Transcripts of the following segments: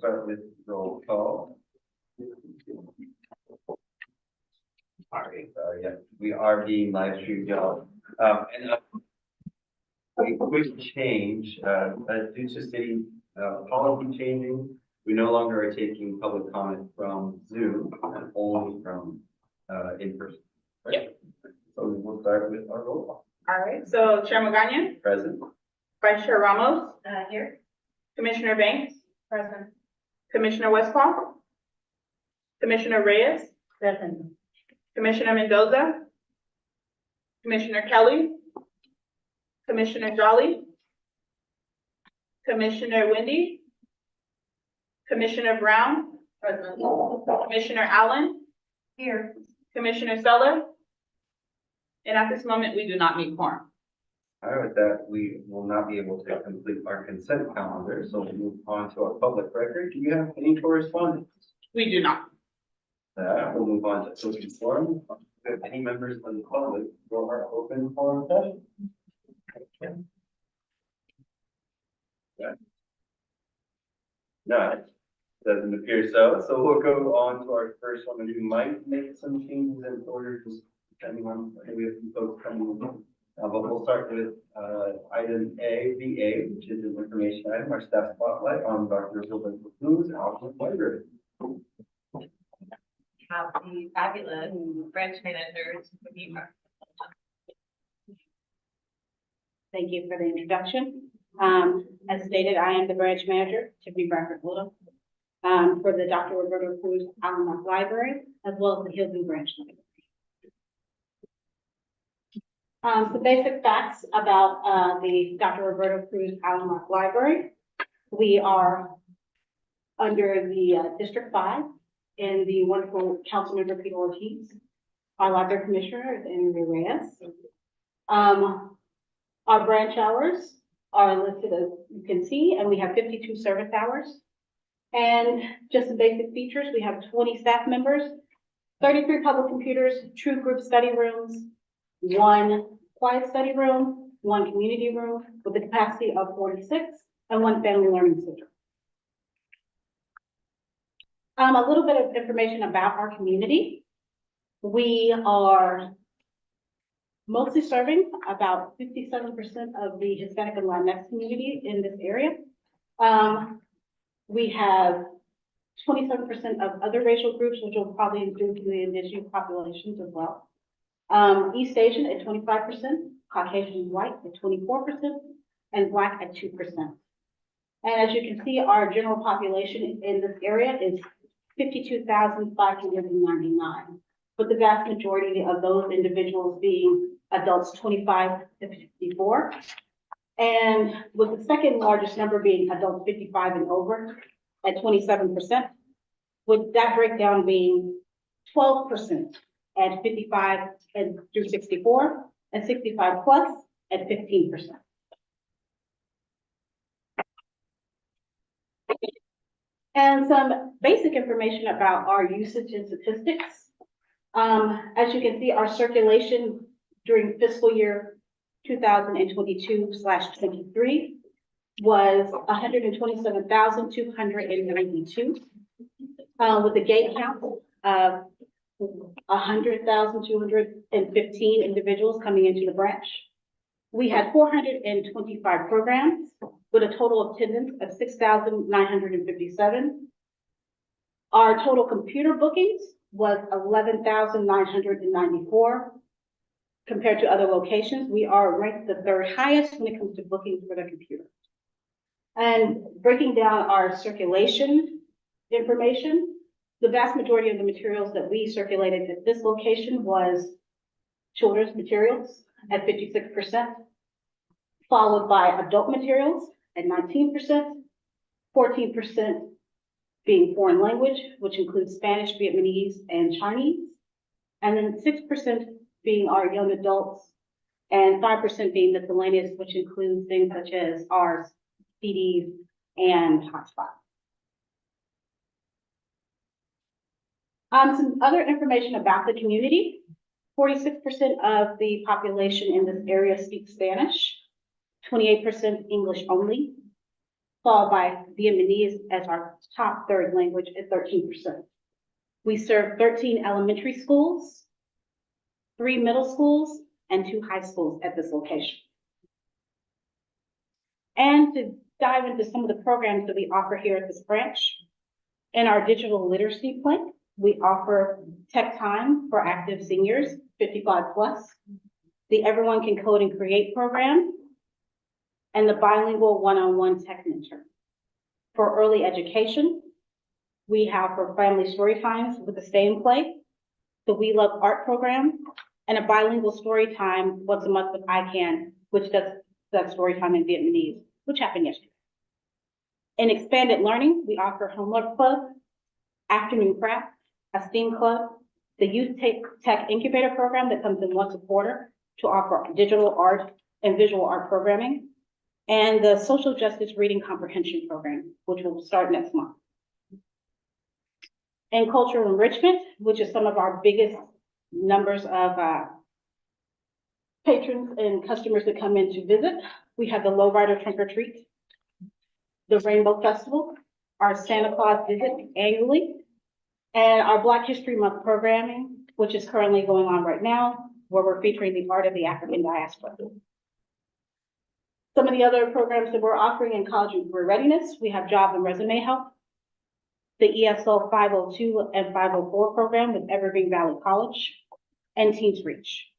start with roll call. Yeah, we are being live streamed, y'all. And a quick change, due to city policy changing, we no longer are taking public comment from Zoom and only from in person. Right? Yeah. So we'll start with our roll call. All right, so Chair Magana, Present. Vice Chair Ramos, Here. Commissioner Banks, present. Commissioner Westphal, Commissioner Reyes, Present. Commissioner Mendoza, Commissioner Kelly, Commissioner Jolly, Commissioner Wendy, Commissioner Brown, Present. Commissioner Allen, Here. Commissioner Seller. And at this moment, we do not need quorum. All right, with that, we will not be able to complete our consent calendar, so we'll move on to our public record. Do you have any correspondence? We do not. We'll move on to social forum. If any members of the public who are open for session? No, doesn't appear so. So we'll go on to our first one, and we might make some changes in order, just depending on, I think we have some folks coming in. But we'll start with item A, VA, which is an information item, our staff spotlight on Dr. Gilbert Booth's Alpha Library. Have the fabulous branch managers. Thank you for the introduction. As stated, I am the branch manager, Tiffany Bradford Little, for the Dr. Roberto Cruz Allen Library, as well as the Hillview Branch Library. Some basic facts about the Dr. Roberto Cruz Allen Library. We are under the District 5 and the wonderful Councilmember Peter Ortiz. Our library commissioner is Henry Reyes. Our branch hours are listed as you can see, and we have 52 service hours. And just the basic features, we have 20 staff members, 33 public computers, 2 group study rooms, 1 quiet study room, 1 community room with a capacity of 46, and 1 family learning center. A little bit of information about our community. We are mostly serving about 57% of the Hispanic and Latinx community in this area. We have 27% of other racial groups, which will probably include the indigenous populations as well. East Asian at 25%, Caucasian and white at 24%, and Black at 2%. And as you can see, our general population in this area is 52,599, with the vast majority of those individuals being adults 25 to 54. And with the second largest number being adults 55 and over at 27%, with that breakdown being 12% at 55 and through 64, and 65 plus at 15%. And some basic information about our usage and statistics. As you can see, our circulation during fiscal year 2022/23 was 127,292, with a gate count of 100,215 individuals coming into the branch. We had 425 programs with a total attendance of 6,957. Our total computer bookings was 11,994. Compared to other locations, we are ranked the 3rd highest when it comes to bookings for the computer. And breaking down our circulation information, the vast majority of the materials that we circulated at this location was children's materials at 56%, followed by adult materials at 19%, 14% being foreign language, which includes Spanish, Vietnamese, and Chinese, and then 6% being our young adults, and 5% being miscellaneous, which includes things such as our CDs and hotspots. Some other information about the community. 46% of the population in this area speaks Spanish, 28% English only. followed by Vietnamese as our top third language at 13%. We serve 13 elementary schools, 3 middle schools, and 2 high schools at this location. And to dive into some of the programs that we offer here at this branch, in our digital literacy plan, we offer Tech Time for active seniors, 55 plus, the Everyone Can Code and Create program, and the bilingual one-on-one tech mentor. For early education, we have for family story times with the Stay and Play, the We Love Art program, and a bilingual story time once a month with ICANN, which does that story time in Vietnamese, which happened yesterday. In expanded learning, we offer Homework Club, Afternoon Craft, a STEAM Club, the Youth Tech Incubator program that comes in once a quarter to offer digital art and visual art programming, and the Social Justice Reading Comprehension program, which will start next month. And cultural enrichment, which is some of our biggest numbers of patrons and customers that come in to visit. We have the Lowrider Trunk or Treat, the Rainbow Festival, our Santa Claus visit annually, and our Black History Month programming, which is currently going on right now, where we're featuring the art of the African diaspora. Some of the other programs that we're offering in college and career readiness, we have job and resume help, the ESL 502 and 504 program with Evergreen Valley College, and Teens Reach.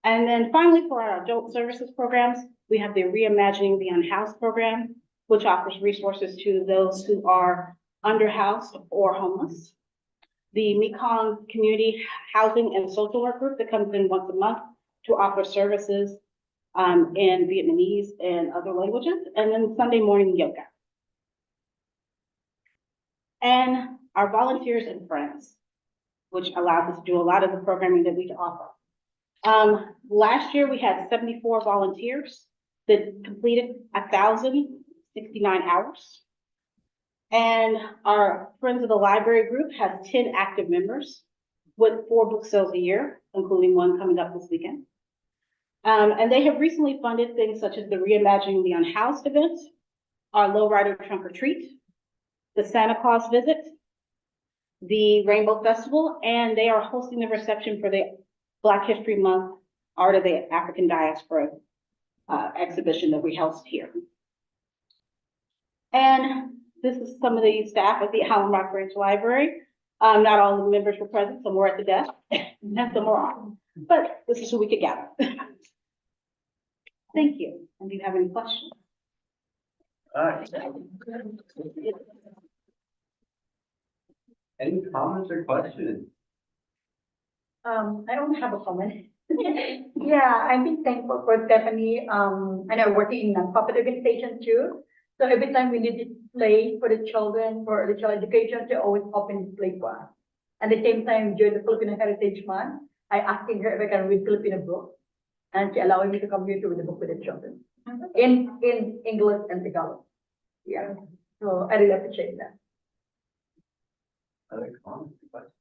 And then finally, for our adult services programs, we have the Reimagining the Unhoused program, which offers resources to those who are underhoused or homeless. The Mekong Community Housing and Social Work Group that comes in once a month to offer services in Vietnamese and other languages, and then Sunday morning yoga. And our volunteers and friends, which allows us to do a lot of the programming that we offer. Last year, we had 74 volunteers that completed 1,069 hours. And our Friends of the Library group has 10 active members with 4 book sales a year, including one coming up this weekend. And they have recently funded things such as the Reimagining the Unhoused event, our Lowrider Trunk or Treat, the Santa Claus visit, the Rainbow Festival, and they are hosting the reception for the Black History Month Art of the African Diaspora exhibition that we host here. And this is some of the staff at the Allen Rock Branch Library. Not all the members were present, some were at the desk, and some were off. But this is who we could gather. Thank you. And do you have any questions? All right. Any comments or questions? I don't have a comment. Yeah, I've been thankful for Stephanie, and I'm working in nonprofit organization too. So every time we need to play for the children, for the child education, they always open this play for us. At the same time, during the Filipino Heritage Month, I asking her if I can read Filipino books, and she allowing me to come here to read the book with the children in English and Tagalog. Yeah, so I really appreciate that. Other comments or questions?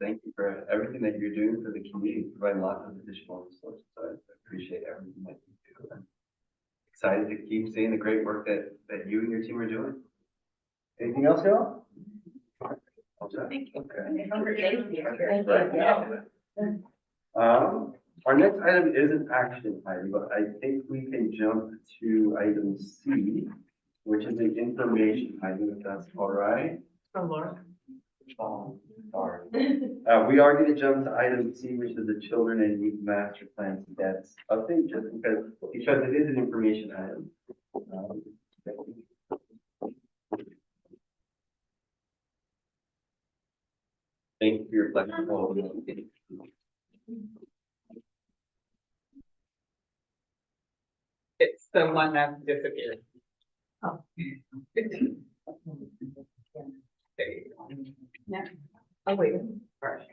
Thank you for everything that you're doing for the community, providing lots of additional resources. So I appreciate everything that you do. I'm excited to keep seeing the great work that you and your team are doing. Anything else, y'all? Thank you. Our next item is an action item, but I think we can jump to item C, which is an information item, if that's all right. From Laura. Sorry. We are going to jump to item C, which is the Children and Youth Master Plan Status update, just because it is an information item. Thank you for your flexibility. It's the one that disappeared. Oh. There you go. Yeah. Oh, wait. First.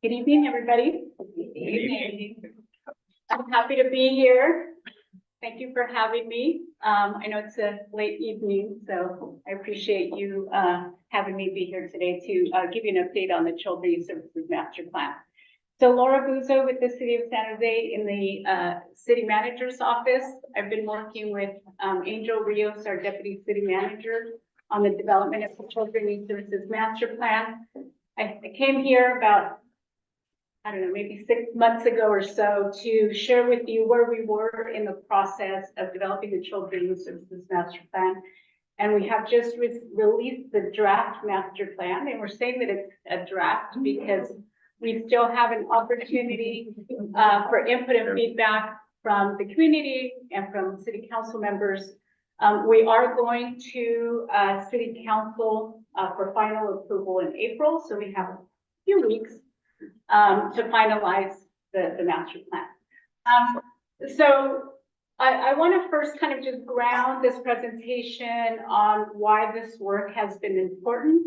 Good evening, everybody. I'm happy to be here Thank you for having me. I know it's a late evening, so I appreciate you having me be here today to give you an update on the Children's Youth Services Master Plan. So Laura Buzo with the City of San Jose in the City Manager's Office. I've been working with Angel Rios, our Deputy City Manager, on the development of the Children's Youth Services Master Plan. I came here about, I don't know, maybe 6 months ago or so to share with you where we were in the process of developing the Children's Youth Services Master Plan. And we have just released the draft master plan, and we're saying that it's a draft because we still have an opportunity for input and feedback from the community and from city council members. We are going to city council for final approval in April, so we have a few weeks to finalize the master plan. So I want to first kind of just ground this presentation on why this work has been important.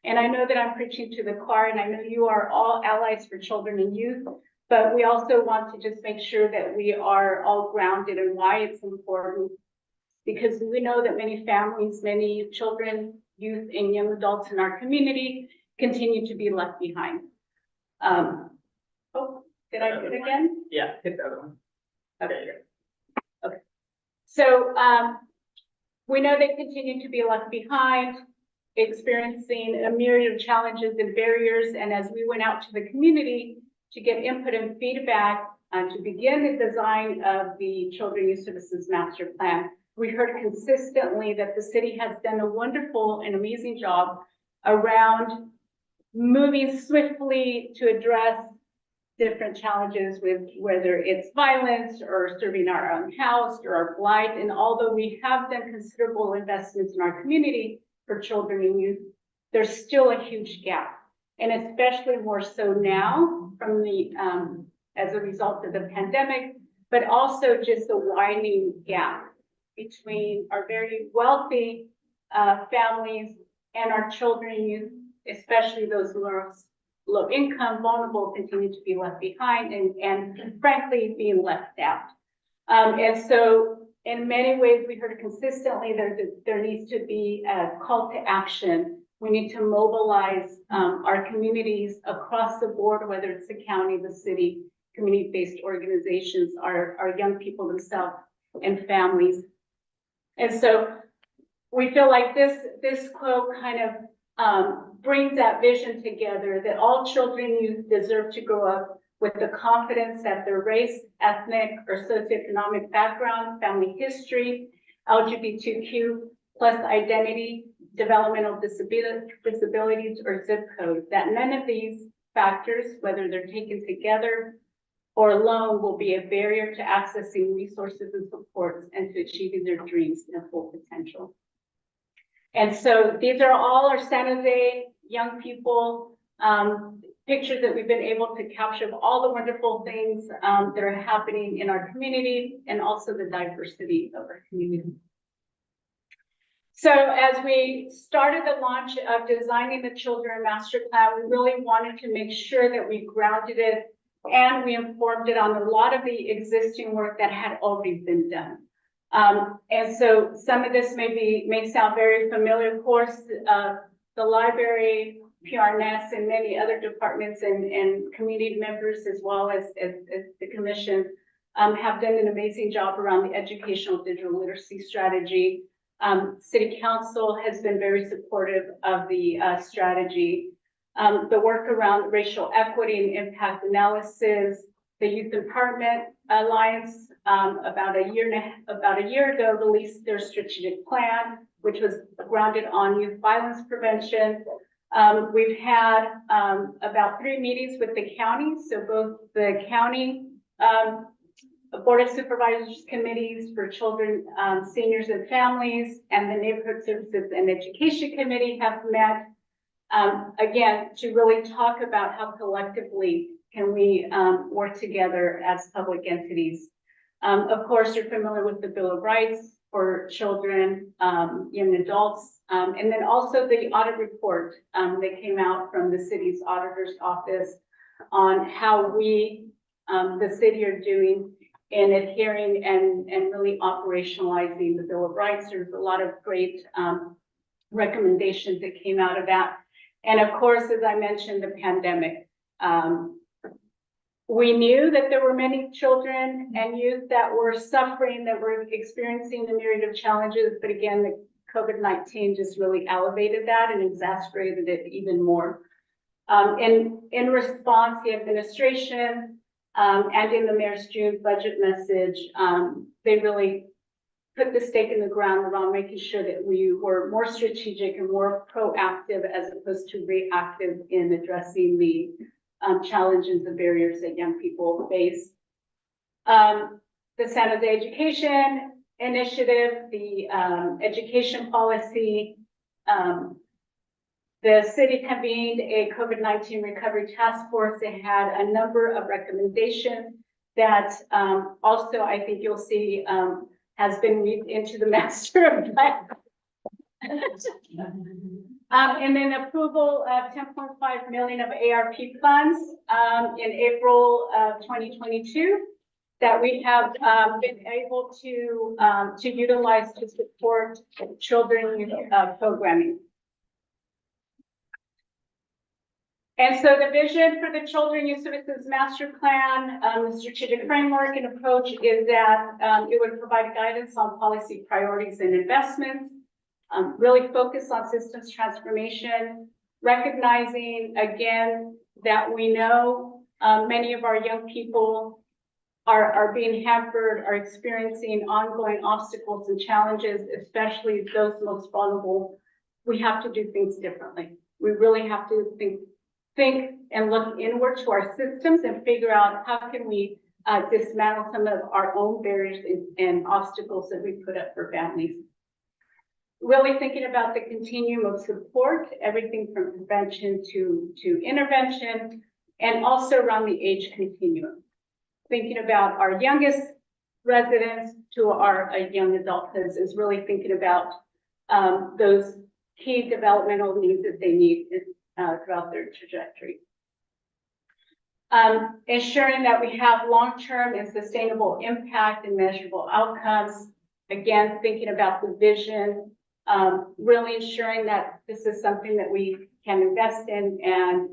And I know that I'm preaching to the choir, and I know you are all allies for children and youth, but we also want to just make sure that we are all grounded in why it's important, because we know that many families, many children, youth, and young adults in our community continue to be left behind. Oh, did I do it again? Yeah, hit the other one. Okay. Okay. So we know they continue to be left behind, experiencing a myriad of challenges and barriers. And as we went out to the community to get input and feedback to begin the design of the Children's Youth Services Master Plan, we heard consistently that the city has done a wonderful and amazing job around moving swiftly to address different challenges with whether it's violence or serving our unhoused or our blight. And although we have done considerable investments in our community for children and youth, there's still a huge gap. And especially more so now from the, as a result of the pandemic, but also just a widening gap between our very wealthy families and our children and youth, especially those who are low income, vulnerable, continue to be left behind and frankly being left out. And so in many ways, we heard consistently there needs to be a call to action. We need to mobilize our communities across the board, whether it's the county, the city, community-based organizations, our young people themselves and families. And so we feel like this quote kind of brings that vision together, that all children and youth deserve to grow up with the confidence that their race, ethnic, or socioeconomic background, family history, LGBTQ plus identity, developmental disabilities, or zip code, that none of these factors, whether they're taken together or alone, will be a barrier to accessing resources and supports and to achieving their dreams and full potential. And so these are all our San Jose young people, pictures that we've been able to capture of all the wonderful things that are happening in our community and also the diversity of our community. So as we started the launch of designing the Children Master Plan, we really wanted to make sure that we grounded it and we informed it on a lot of the existing work that had already been done. And so some of this may sound very familiar. Of course, the library, PRNS, and many other departments and community members, as well as the commission, have done an amazing job around the educational digital literacy strategy. City Council has been very supportive of the strategy. The work around racial equity and impact analysis, the Youth Empowerment Alliance, about a year ago, released their strategic plan, which was grounded on youth violence prevention. We've had about 3 meetings with the county, so both the county Board of Supervisors committees for children, seniors, and families, and the Neighborhood Services and Education Committee have met, again, to really talk about how collectively can we work together as public entities. Of course, you're familiar with the Bill of Rights for children, young adults, and then also the audit report that came out from the city's auditor's office on how we, the city, are doing in adhering and really operationalizing the Bill of Rights. There's a lot of great recommendations that came out of that. And of course, as I mentioned, the pandemic. We knew that there were many children and youth that were suffering, that were experiencing a myriad of challenges, but again, the COVID-19 just really elevated that and exacerbated it even more. In response, the administration and in the Mayor's June budget message, they really put the stake in the ground around making sure that we were more strategic and more proactive as opposed to reactive in addressing the challenges and barriers that young people face. The San Jose Education Initiative, the education policy, the city convened a COVID-19 recovery task force that had a number of recommendations that also I think you'll see has been moved into the master plan. And then approval of 10.5 million of ARP funds in April of 2022 that we have been able to utilize to support children programming. And so the vision for the Children Youth Services Master Plan, the strategic framework and approach is that it would provide guidance on policy priorities and investments, really focus on systems transformation, recognizing again that we know many of our young people are being hampered, are experiencing ongoing obstacles and challenges, especially those most vulnerable. We have to do things differently. We really have to think and look inward to our systems and figure out how can we dismantle some of our own barriers and obstacles that we put up for families. Really thinking about the continuum of support, everything from prevention to intervention, and also around the age continuum. Thinking about our youngest residents to our young adulthoods is really thinking about those key developmental needs that they need throughout their trajectory. Ensuring that we have long-term and sustainable impact and measurable outcomes. Again, thinking about the vision, really ensuring that this is something that we can invest in and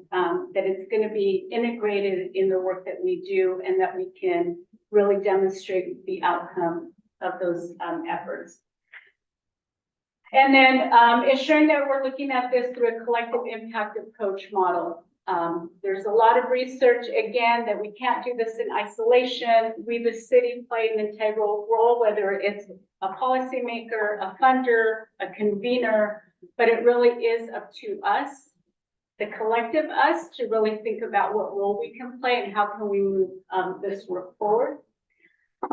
that it's going to be integrated in the work that we do and that we can really demonstrate the outcome of those efforts. And then ensuring that we're looking at this through a collective impact approach model. There's a lot of research, again, that we can't do this in isolation. We, the city, play an integral role, whether it's a policymaker, a funder, a convener, but it really is up to us, the collective us, to really think about what role we can play and how can we move this work forward.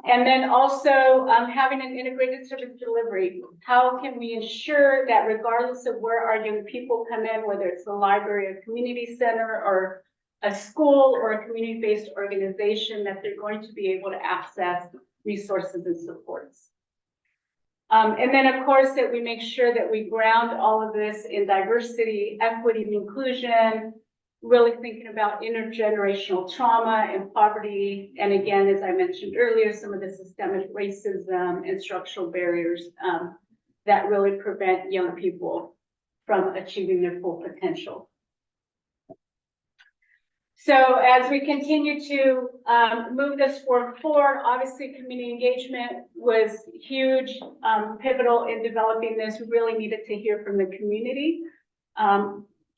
And then also having an integrated service delivery. How can we ensure that regardless of where our young people come in, whether it's a library, a community center, or a school or a community-based organization, that they're going to be able to access resources and supports. And then of course that we make sure that we ground all of this in diversity, equity, and inclusion, really thinking about intergenerational trauma and poverty. And again, as I mentioned earlier, some of the systemic racism and structural barriers that really prevent young people from achieving their full potential. So as we continue to move this work forward, obviously community engagement was huge, pivotal in developing this. We really needed to hear from the community.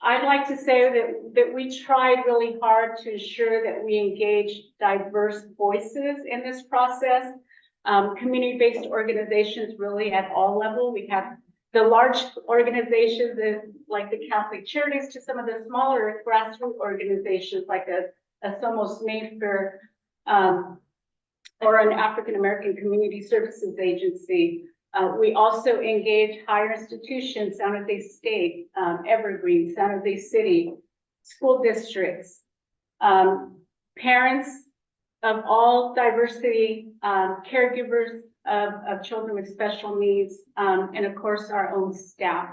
I'd like to say that we tried really hard to ensure that we engage diverse voices in this process. Community-based organizations really at all levels. We have the large organizations like the Catholic Charities to some of the smaller grassroots organizations like a Somos Mayfair or an African American Community Services Agency. We also engage higher institutions, San Jose State, Evergreen, San Jose City, school districts, parents of all diversity, caregivers of children with special needs, and of course our own staff.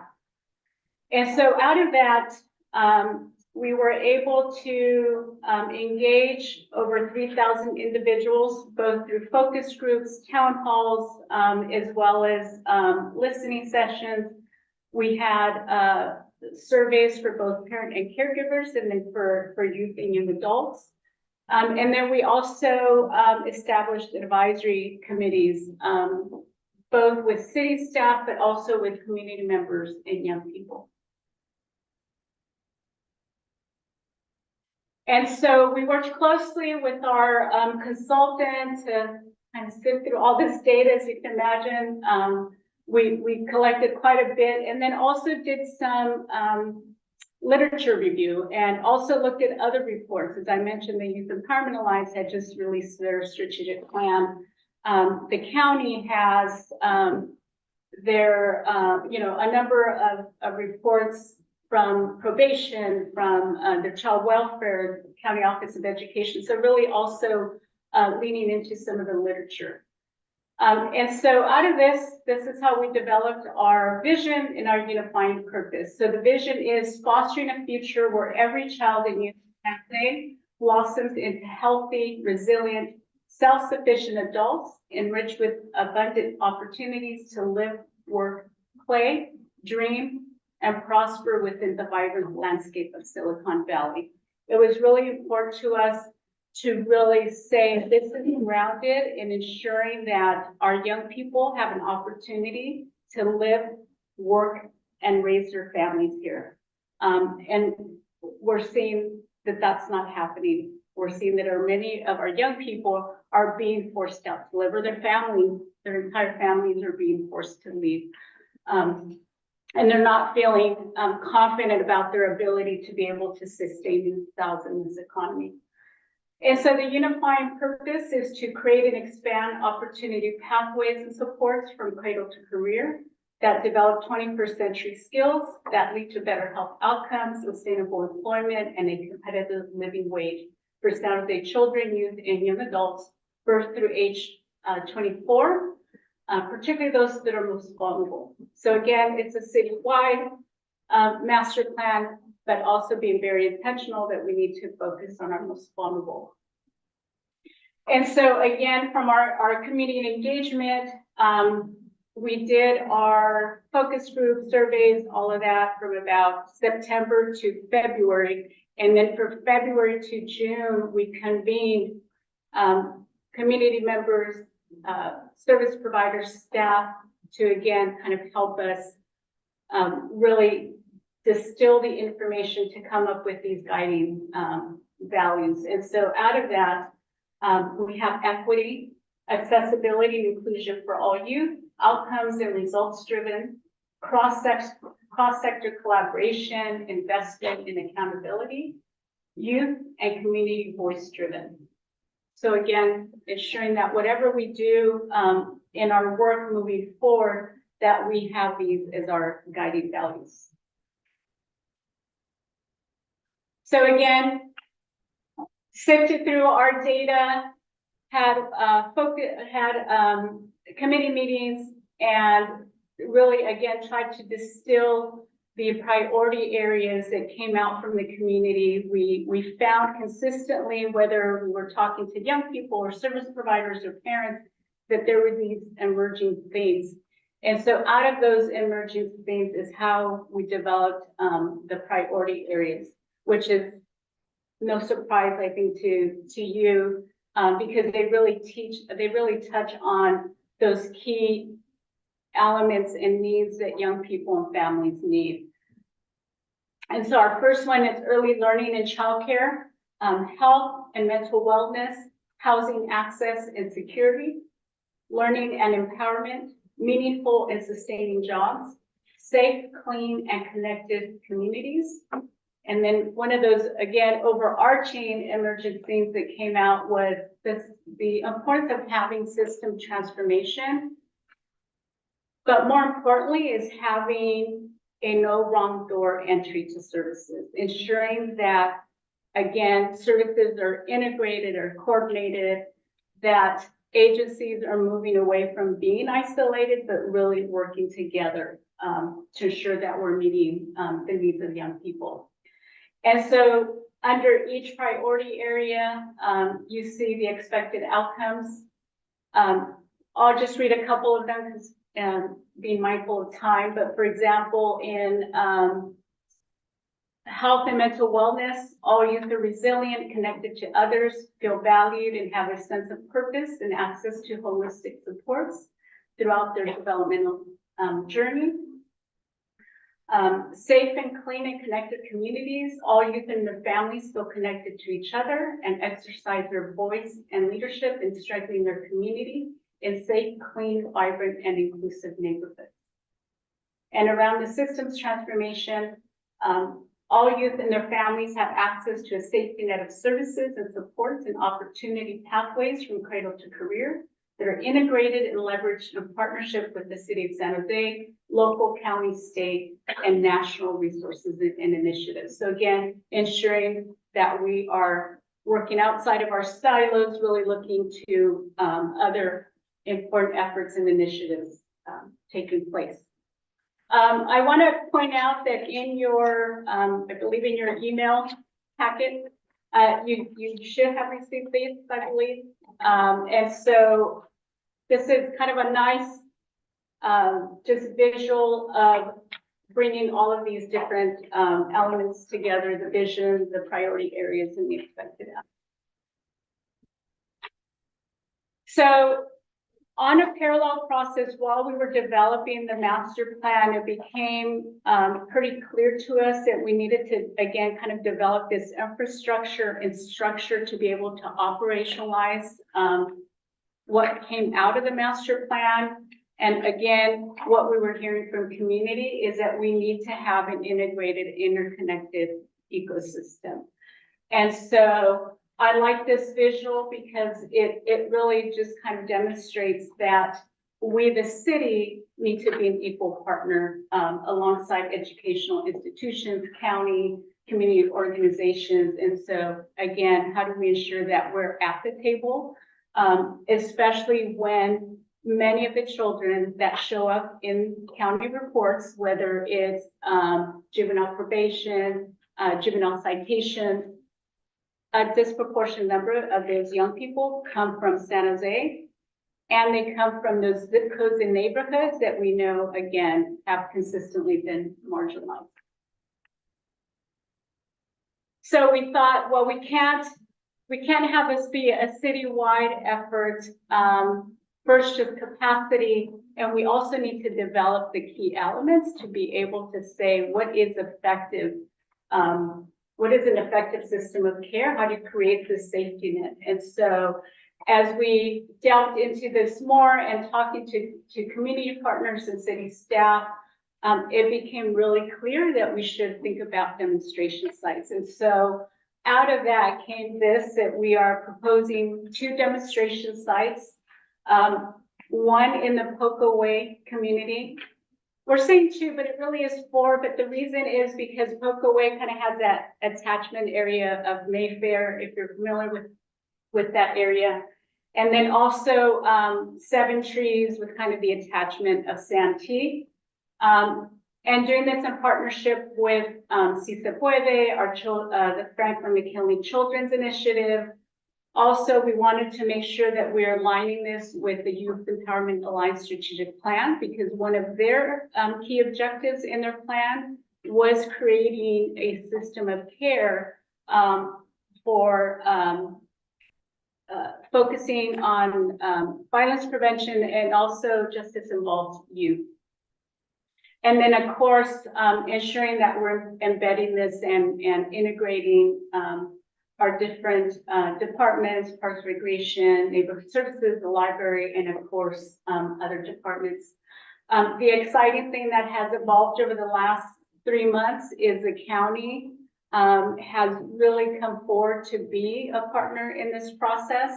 And so out of that, we were able to engage over 3,000 individuals, both through focus groups, town halls, as well as listening sessions. We had surveys for both parent and caregivers, and then for youth and young adults. And then we also established advisory committees, both with city staff, but also with community members and young people. And so we worked closely with our consultant to kind of sift through all this data, as you can imagine. We collected quite a bit, and then also did some literature review, and also looked at other reports. As I mentioned, the Youth Empowerment Alliance had just released their strategic plan. The county has their, a number of reports from probation, from the child welfare, county office of education. So really also leaning into some of the literature. And so out of this is how we developed our vision and our unifying purpose. So the vision is fostering a future where every child and youth can play, blossoms into healthy, resilient, self-sufficient adults, enriched with abundant opportunities to live, work, play, dream, and prosper within the vibrant landscape of Silicon Valley. It was really important to us to really say this is grounded in ensuring that our young people have an opportunity to live, work, and raise their families here. And we're seeing that that's not happening. We're seeing that many of our young people are being forced out to live, or their families, their entire families are being forced to leave. And they're not feeling confident about their ability to be able to sustain themselves in this economy. And so the unifying purpose is to create and expand opportunity pathways and supports from cradle to career that develop 21st century skills that lead to better health outcomes, sustainable employment, and a competitive living wage for San Jose children, youth, and young adults, birth through age 24, particularly those that are most vulnerable. So again, it's a citywide master plan, but also being very intentional that we need to focus on our most vulnerable. And so again, from our community engagement, we did our focus group surveys, all of that from about September to February. And then for February to June, we convened community members, service providers, staff to again kind of help us really distill the information to come up with these guiding values. And so out of that, we have equity, accessibility, and inclusion for all youth, outcomes and results driven, cross-sector collaboration, investment and accountability, youth and community voice driven. So again, ensuring that whatever we do in our work moving forward, that we have these as our guiding values. So again, sifted through our data, had committee meetings, and really again tried to distill the priority areas that came out from the community. We found consistently, whether we were talking to young people or service providers or parents, that there were these emerging themes. And so out of those emerging themes is how we developed the priority areas, which is no surprise, I think, to you, because they really touch on those key elements and needs that young people and families need. And so our first one is early learning and childcare, health and mental wellness, housing access and security, learning and empowerment, meaningful and sustaining jobs, safe, clean, and connected communities. And then one of those, again, overarching emergent themes that came out was the importance of having system transformation, but more importantly is having a no wrong door entry to services, ensuring that, again, services are integrated or coordinated, that agencies are moving away from being isolated, but really working together to ensure that we're meeting the needs of young people. And so under each priority area, you see the expected outcomes. I'll just read a couple of them because being mindful of time, but for example, in health and mental wellness, all youth are resilient, connected to others, feel valued, and have a sense of purpose and access to holistic supports throughout their developmental journey. Safe and clean and connected communities, all youth and their families feel connected to each other and exercise their voice and leadership in strengthening their community in safe, clean, vibrant, and inclusive neighborhoods. And around the systems transformation, all youth and their families have access to a safety net of services and supports and opportunity pathways from cradle to career that are integrated and leveraged in partnership with the City of San Jose, local, county, state, and national resources and initiatives. So again, ensuring that we are working outside of our silos, really looking to other important efforts and initiatives taking place. I want to point out that in your, I believe in your email packet, you should have received these, I believe. And so this is kind of a nice, just visual of bringing all of these different elements together, the vision, the priority areas, and the expected outcome. So on a parallel process, while we were developing the master plan, it became pretty clear to us that we needed to, again, kind of develop this infrastructure and structure to be able to operationalize what came out of the master plan. And again, what we were hearing from community is that we need to have an integrated, interconnected ecosystem. And so I like this visual because it really just kind of demonstrates that we, the city, need to be an equal partner alongside educational institutions, county, community organizations. And so again, how do we ensure that we're at the table, especially when many of the children that show up in county reports, whether it's juvenile probation, juvenile citation, a disproportionate number of those young people come from San Jose, and they come from those zip codes and neighborhoods that we know, again, have consistently been marginalized. So we thought, well, we can't have this be a citywide effort. First, just capacity, and we also need to develop the key elements to be able to say what is effective. What is an effective system of care? How do you create this safety net? And so as we delved into this more and talking to community partners and city staff, it became really clear that we should think about demonstration sites. And so out of that came this, that we are proposing 2 demonstration sites, one in the Poco Way community. We're saying 2, but it really is 4. But the reason is because Poco Way kind of has that attachment area of Mayfair, if you're familiar with that area. And then also 7 Trees with kind of the attachment of Santee. And doing this in partnership with Si Se Puede, the Franklin McKinley Children's Initiative. Also, we wanted to make sure that we're aligning this with the Youth Empowerment Alliance strategic plan, because one of their key objectives in their plan was creating a system of care for focusing on violence prevention and also justice-involved youth. And then, of course, ensuring that we're embedding this and integrating our different departments, Parks, Recreation, Neighborhood Services, the library, and of course, other departments. The exciting thing that has evolved over the last 3 months is the county has really come forward to be a partner in this process.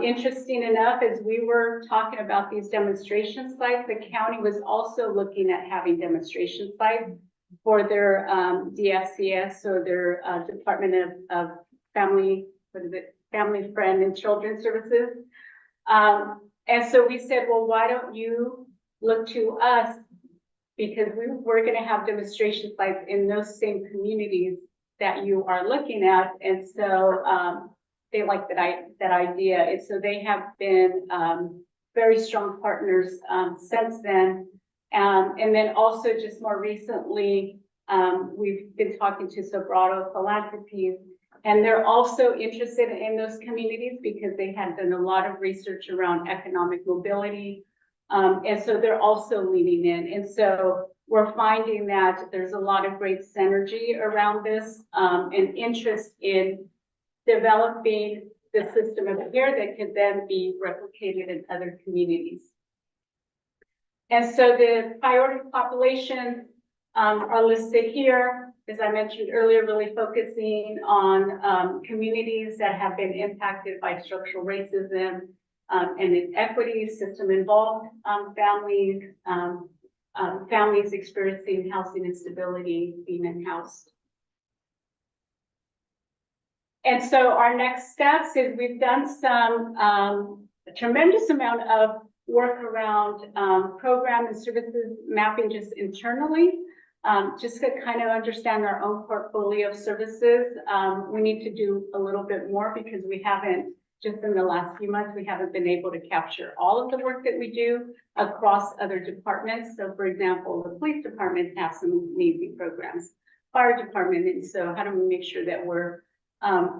Interesting enough, as we were talking about these demonstration sites, the county was also looking at having demonstration sites for their DFCS, or their Department of Family, Family, Friend, and Children Services. And so we said, well, why don't you look to us, because we're going to have demonstration sites in those same communities that you are looking at. And so, they like that idea. And so they have been, very strong partners, since then. And then also just more recently, we've been talking to Sobrato Philanthropies, and they're also interested in those communities because they have done a lot of research around economic mobility. And so they're also leaning in. And so we're finding that there's a lot of great synergy around this, and interest in developing the system of care that could then be replicated in other communities. And so the priority populations are listed here, as I mentioned earlier, really focusing on communities that have been impacted by structural racism and inequities, system-involved families, families experiencing housing instability, being unhoused. And so our next steps is we've done some a tremendous amount of work around program and services mapping just internally, just to kind of understand our own portfolio of services. We need to do a little bit more because we haven't, just in the last few months, we haven't been able to capture all of the work that we do across other departments. So for example, the police department has some amazing programs, fire department. And so how do we make sure that we're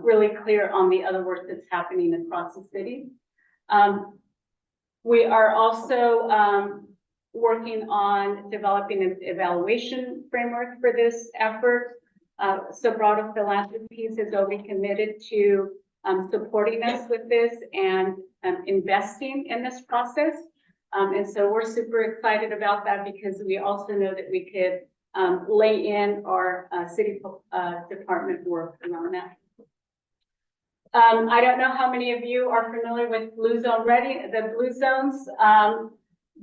really clear on the other work that's happening across the city? We are also working on developing an evaluation framework for this effort. Sobrato Philanthropies has already committed to supporting us with this and investing in this process. And so we're super excited about that because we also know that we could lay in our city department work around that. I don't know how many of you are familiar with Blue Zone Ready, the Blue Zones,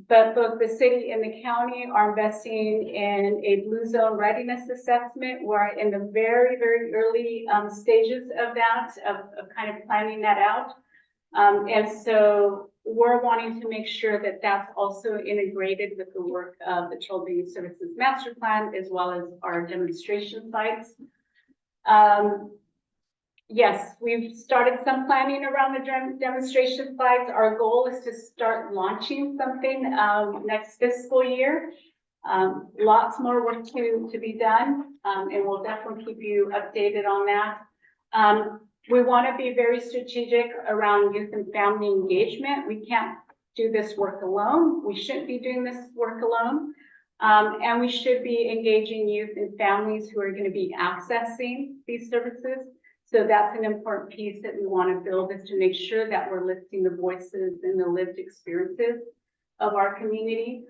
but both the city and the county are investing in a Blue Zone readiness assessment. We're in the very, very early stages of that, of kind of planning that out. And so we're wanting to make sure that that's also integrated with the work of the Children's Youth Services Master Plan, as well as our demonstration sites. Yes, we've started some planning around the demonstration sites. Our goal is to start launching something next fiscal year. Lots more work to be done, and we'll definitely keep you updated on that. We want to be very strategic around youth and family engagement. We can't do this work alone. We shouldn't be doing this work alone. And we should be engaging youth and families who are going to be accessing these services. So that's an important piece that we want to build, is to make sure that we're lifting the voices and the lived experiences of our community.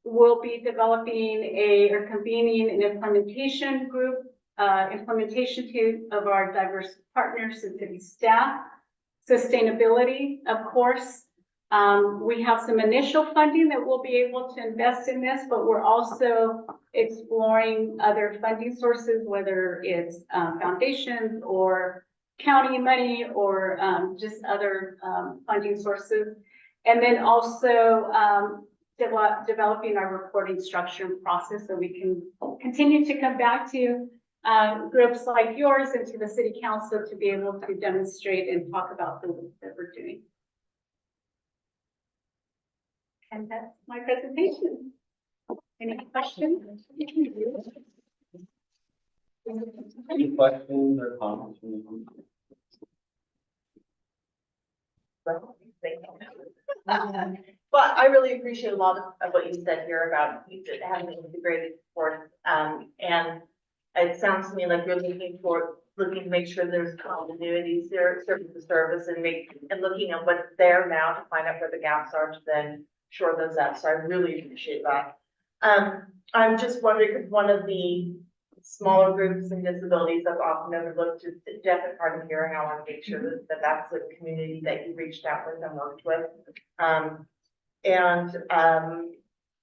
We'll be developing or convening an implementation group, implementation team of our diverse partners and city staff. Sustainability, of course. We have some initial funding that we'll be able to invest in this, but we're also exploring other funding sources, whether it's foundations or county money or just other funding sources. And then also developing our reporting structure and process so we can continue to come back to groups like yours and to the city council to be able to demonstrate and talk about the work that we're doing. And that's my presentation. Any questions? Any questions or comments from the group? Well, I really appreciate a lot of what you said here about having an integrated support. And it sounds to me like you're looking to make sure there's continuity, service to service, and looking at what's there now to find out where the gaps are to then shore those up. So I really appreciate that. I'm just wondering, because one of the smaller groups and disabilities I've often overlooked is the deaf and hard of hearing. I want to make sure that that's a community that you reached out with and worked with.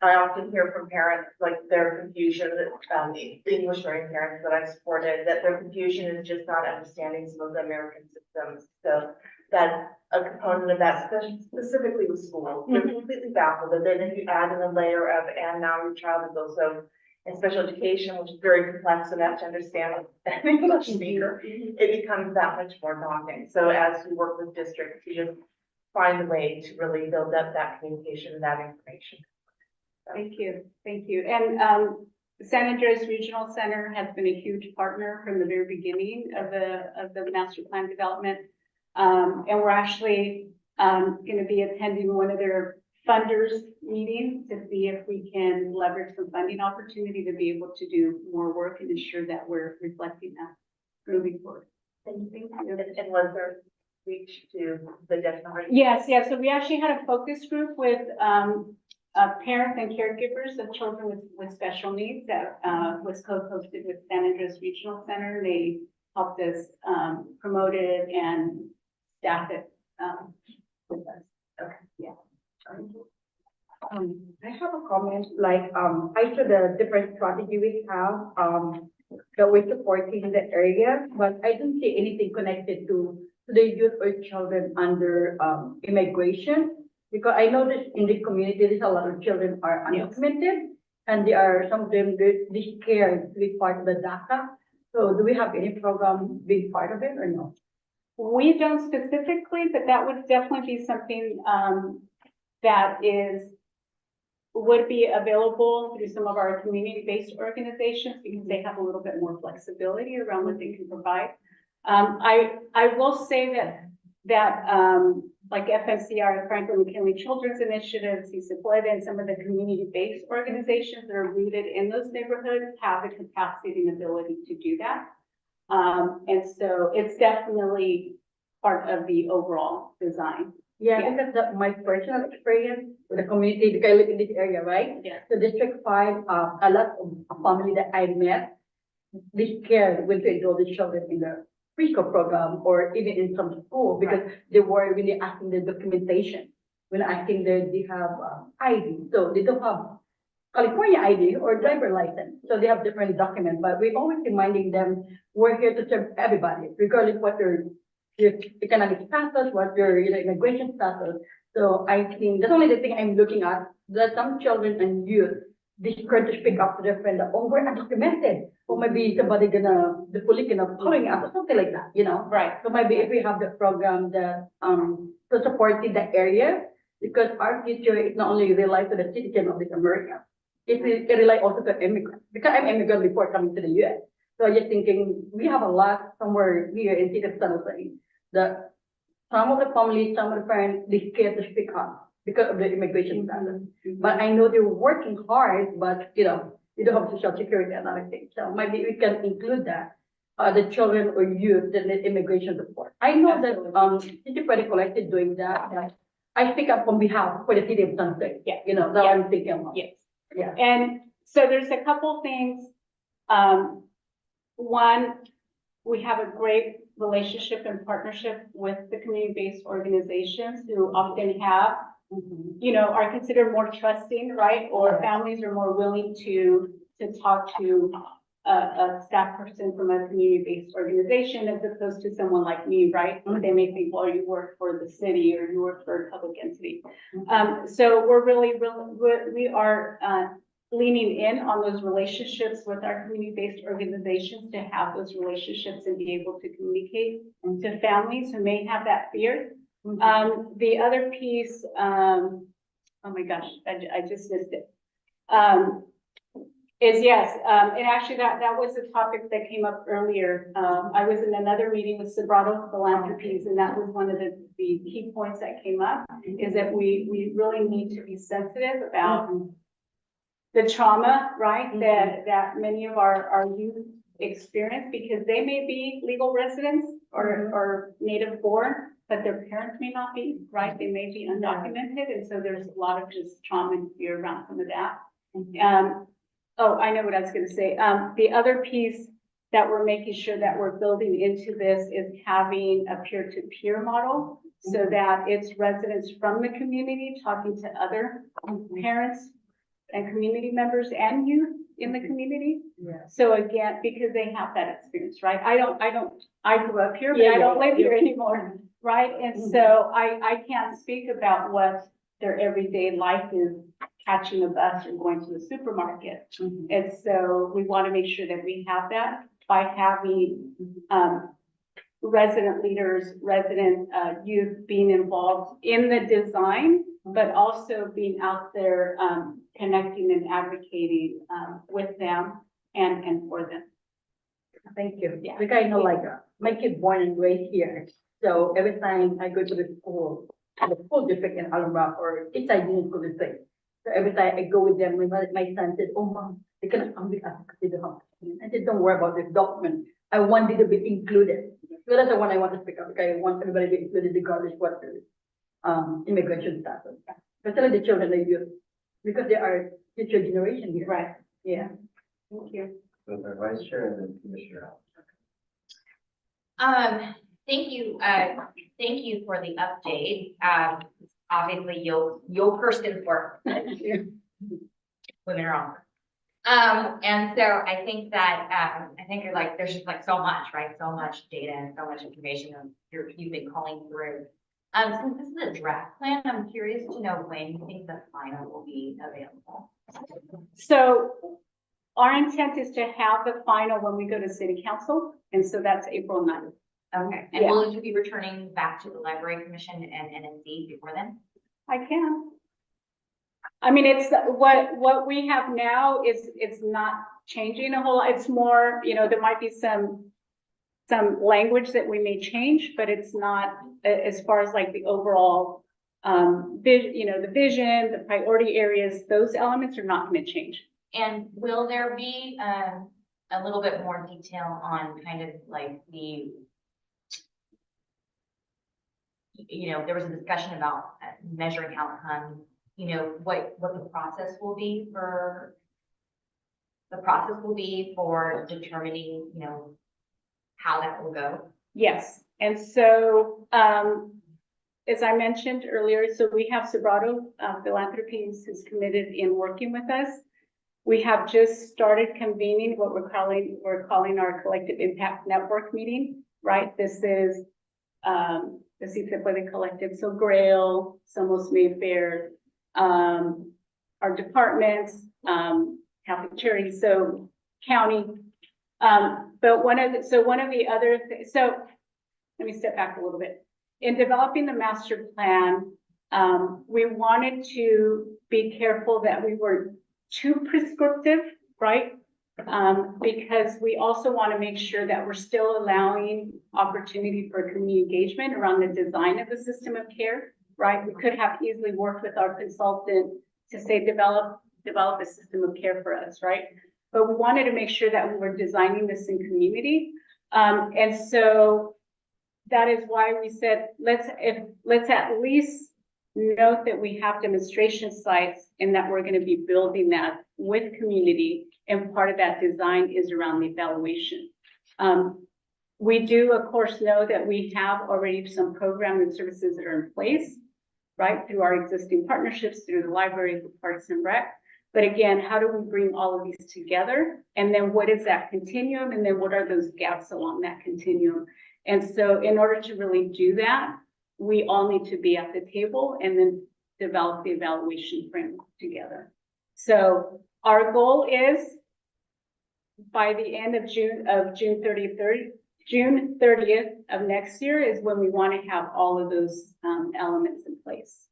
I often hear from parents, like their confusion, that the English learning parents that I supported, that their confusion is just not understanding some of the American systems. So that's a component of that, specifically with school. They're completely baffled. And then if you add in a layer of, and now your child is also and special education, which is very complex enough to understand an English speaker, it becomes that much more daunting. So as we work with districts, we just find a way to really build up that communication and that information. Thank you, thank you. And San Andreas Regional Center has been a huge partner from the very beginning of the master plan development. And we're actually going to be attending one of their funders meetings to see if we can leverage some funding opportunity to be able to do more work and ensure that we're reflecting that moving forward. Thank you. And was there reach to the deaf number? Yes, yes. So we actually had a focus group with parents and caregivers of children with special needs that was co-hosted with San Andreas Regional Center. They helped us promote it and staff it with us. Okay. Yeah. I have a comment, like, I saw the different strategy we have, that we're supporting the area, but I don't see anything connected to the youth or children under, immigration. Because I noticed in the community, there's a lot of children are Yes. undocumented, and they are, some of them, they're scared to be part of the DACA. So do we have any program being part of it or no? We don't specifically, but that would definitely be something that would be available through some of our community-based organizations because they have a little bit more flexibility around what they can provide. I will say that like FNCR, Franklin McKinley Children's Initiative, CISA and some of the community-based organizations that are rooted in those neighborhoods have the capacity and ability to do that. And so it's definitely part of the overall design. Yeah, Yeah. because my personal experience with the community, because I live in this area, right? Yeah. So District 5, a lot of family that I met, they scared when to enroll the children in the preschool program or even in some school because they were really asking the documentation. When asking they have ID, so they don't have California ID or driver license, so they have different documents. But we're always reminding them we're here to serve everybody, regardless what your economic status, what your immigration status. So I think that's only the thing I'm looking at. That some children and youth they scared to speak up to their friend. Oh, we're undocumented. Or maybe somebody the police gonna following us or something like that. Right. So maybe if we have the program that to support in the area, because our future is not only rely to the citizen of this America, it rely also to immigrants. Because I'm immigrant before coming to the US. So I'm just thinking we have a lot somewhere here in City of San Jose that some of the families, some of the parents, they scared to speak up because of the immigration status. But I know they're working hard, but you don't have social security and other things. So maybe we can include that, the children or youth that need immigration support. I know that, City Pretty Collective doing that. But I speak up on behalf for the city of San Jose. Yeah. That I'm thinking about. Yes. Yeah. And so there's a couple things. One, we have a great relationship and partnership with the community-based organizations who often have, are considered more trusting, right? Or families are more willing to talk to a staff person from a community-based organization as opposed to someone like me, right? They may think, well, you work for the city or you work for a public entity. So we're we are leaning in on those relationships with our community-based organizations to have those relationships and be able to communicate to families who may have that fear. The other piece, oh my gosh, I just missed it. Is yes, and actually that was a topic that came up earlier. I was in another meeting with Sobrato Philanthropies, and that was one of the key points that came up, is that we really need to be sensitive about the trauma, right, that many of our youth experience, because they may be legal residents or native born, but their parents may not be, right? They may be undocumented, and so there's a lot of just trauma and fear around some of that. Oh, I know what I was gonna say. The other piece that we're making sure that we're building into this is having a peer-to-peer model so that it's residents from the community talking to other parents and community members and youth in the community. Yeah. So again, because they have that experience, right? I grew up here, but I don't live here anymore, right? And so I can't speak about what their everyday life is catching a bus or going to the supermarket. And so we want to make sure that we have that by having, resident leaders, resident, youth being involved in the design, but also being out there, connecting and advocating, with them and for them. Thank you. Yeah. Because I know like, my kid born and raised here, so every time I go to the school district in Alabama or it's a union school district. So every time I go with them, my son said, oh mom, they can be advocacy the home. I said, don't worry about this document. I want it to be included. So that's the one I want to speak up, because I want everybody to be included regardless what the, immigration status. Especially the children, they youth, because they are future generation here. Right. Yeah. Thank you. With our vice chair and then Commissioner. Thank you for the update. Obviously, you'll person's work. Moving on. And so I think that, I think you're like, there's just like so much, right? So much data and so much information and you've been calling through. Since this is a draft plan, I'm curious to know when you think the final will be available. So our intent is to have the final when we go to city council, and so that's April 9th. Okay, and Yeah. will you be returning back to the library commission and NNC before then? I can. I mean, it's what we have now is, it's not changing a whole lot. It's more, there might be some language that we may change, but it's not as far as like the overall, the vision, the priority areas, those elements are not going to change. And will there be a little bit more detail on kind of like the, there was a discussion about measuring outcomes, what the process will be for determining, how that will go? Yes, and so, as I mentioned earlier, so we have Sobrato Philanthropies who's committed in working with us. We have just started convening what we're calling our Collective Impact Network meeting, right? This is, the CCPD Collective, so Grail, Somos Mayfair, our departments, Catholic Charities, so county. But one of the other things, so let me step back a little bit. In developing the master plan, we wanted to be careful that we weren't too prescriptive, right? Because we also want to make sure that we're still allowing opportunity for community engagement around the design of the system of care, right? We could have easily worked with our consultant to say, develop a system of care for us, right? But we wanted to make sure that we were designing this in community. And so that is why we said, let's at least note that we have demonstration sites and that we're going to be building that with community. And part of that design is around the evaluation. We do, of course, know that we have already some programs and services that are in place, right? Through our existing partnerships, through the library, the Parks and Rec. But again, how do we bring all of these together? And then what is that continuum? And then what are those gaps along that continuum? And so in order to really do that, we all need to be at the table and then develop the evaluation framework together. So our goal is by the end of June 30th of next year is when we want to have all of those elements in place.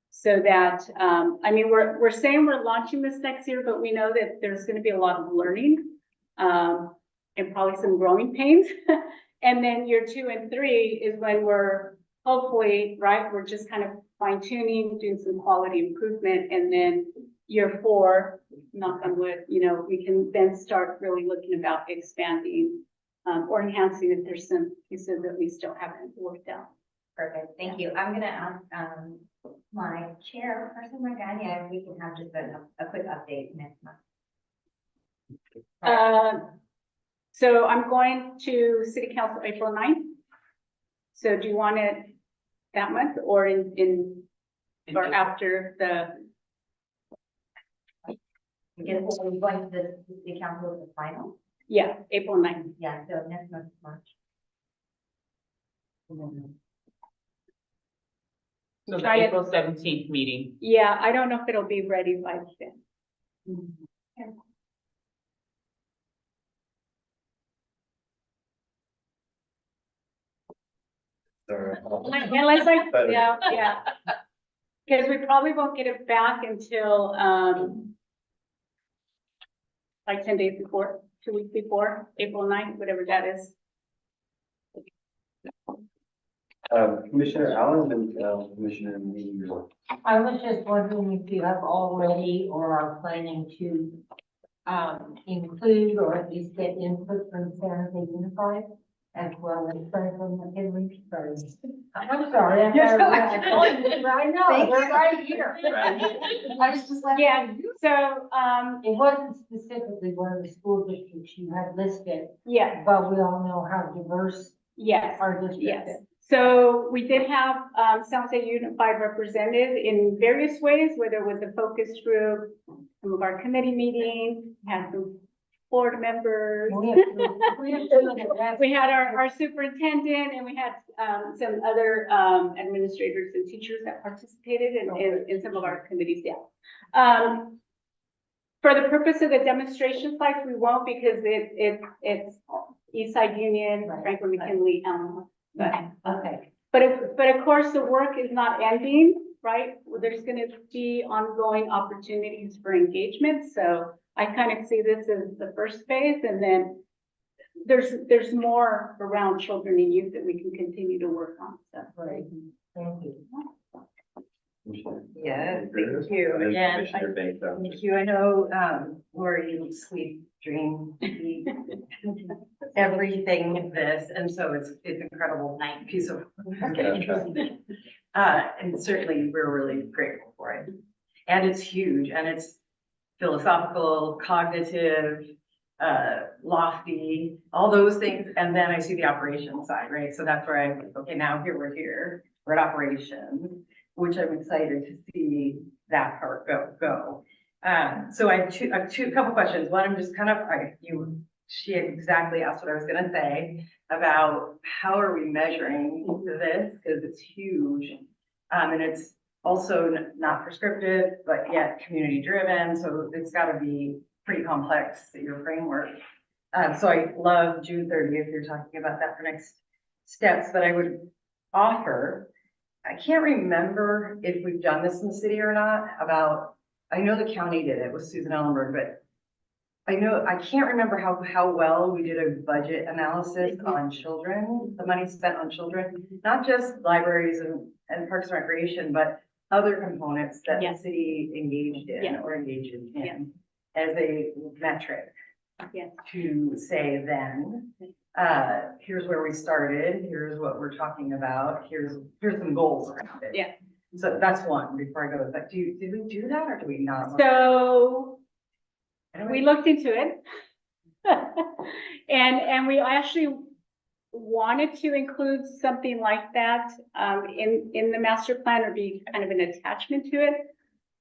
So that, I mean, we're saying we're launching this next year, but we know that there's going to be a lot of learning and probably some growing pains. And then year 2 and 3 is when we're hopefully, right, we're just kind of fine tuning, doing some quality improvement. And then year 4, knock on wood, we can then start really looking about expanding or enhancing if there's some pieces that we still haven't worked out. Perfect, thank you. I'm gonna ask, my chairperson, Magana, if we can have just a quick update next month. So I'm going to City Council April 9th. So do you want it that month or or after the? Because we're going to the city council with the final. Yeah, April 9th. Yeah, so next month, March. So the Try it. April 17th meeting. Yeah, I don't know if it'll be ready by then. Unless I, Better. yeah. Because we probably won't get it back until, like 10 days before, 2 weeks before, April 9th, whatever that is. Commissioner Allen and Commissioner Mealy. I was just wondering if you have already or are planning to, include or at least get input from San Jose Unified as well as Franklin McKinley. Sorry. I'm sorry. I know, they're right here. I was just like. Yeah, so, It wasn't specifically one of the school districts you had listed, yeah, but we all know how diverse yes, our district yes. is. So we did have, San Jose Unified represented in various ways, whether it was a focus group, some of our committee meetings, had some board members. We had our superintendent and we had, some other, administrators and teachers that participated in some of our committees, yeah. For the purpose of the demonstration slides, we won't because it's Eastside Union, Franklin McKinley, but, Okay. but of course, the work is not ending, right? There's gonna be ongoing opportunities for engagement, so I kind of see this as the first phase, and then there's more around children and youth that we can continue to work on, so. Right. Thank you. Yeah, thank you again. Commissioner Banks. Thank you. I know, Lori, you sweet dream everything with this, and so it's incredible piece of. And certainly we're really grateful for it. And it's huge, and it's philosophical, cognitive, lofty, all those things. And then I see the operations side, right? So that's where I'm like, okay, now we're here, we're at operations, which I'm excited to see that part go. So I have a couple questions. One, I'm just kind of, she exactly asked what I was gonna say about how are we measuring this, because it's huge. And it's also not prescriptive, but yet community driven. So it's gotta be pretty complex, your framework. So I love June 30th, you're talking about that for next steps, but I would offer, I can't remember if we've done this in the city or not I know the county did it with Susan Ellenberg, but I can't remember how well we did a budget analysis on children, the money spent on children, not just libraries and parks and recreation, but other components that the Yes. city engaged in Yes. or engages Yes. in as a metric Yes. to say then, here's where we started, here's what we're talking about, here's some goals around it. Yeah. So that's one, before I go, but did we do that or do we not? So Anyway. we looked into it. And we actually wanted to include something like that, in the master plan or be kind of an attachment to it.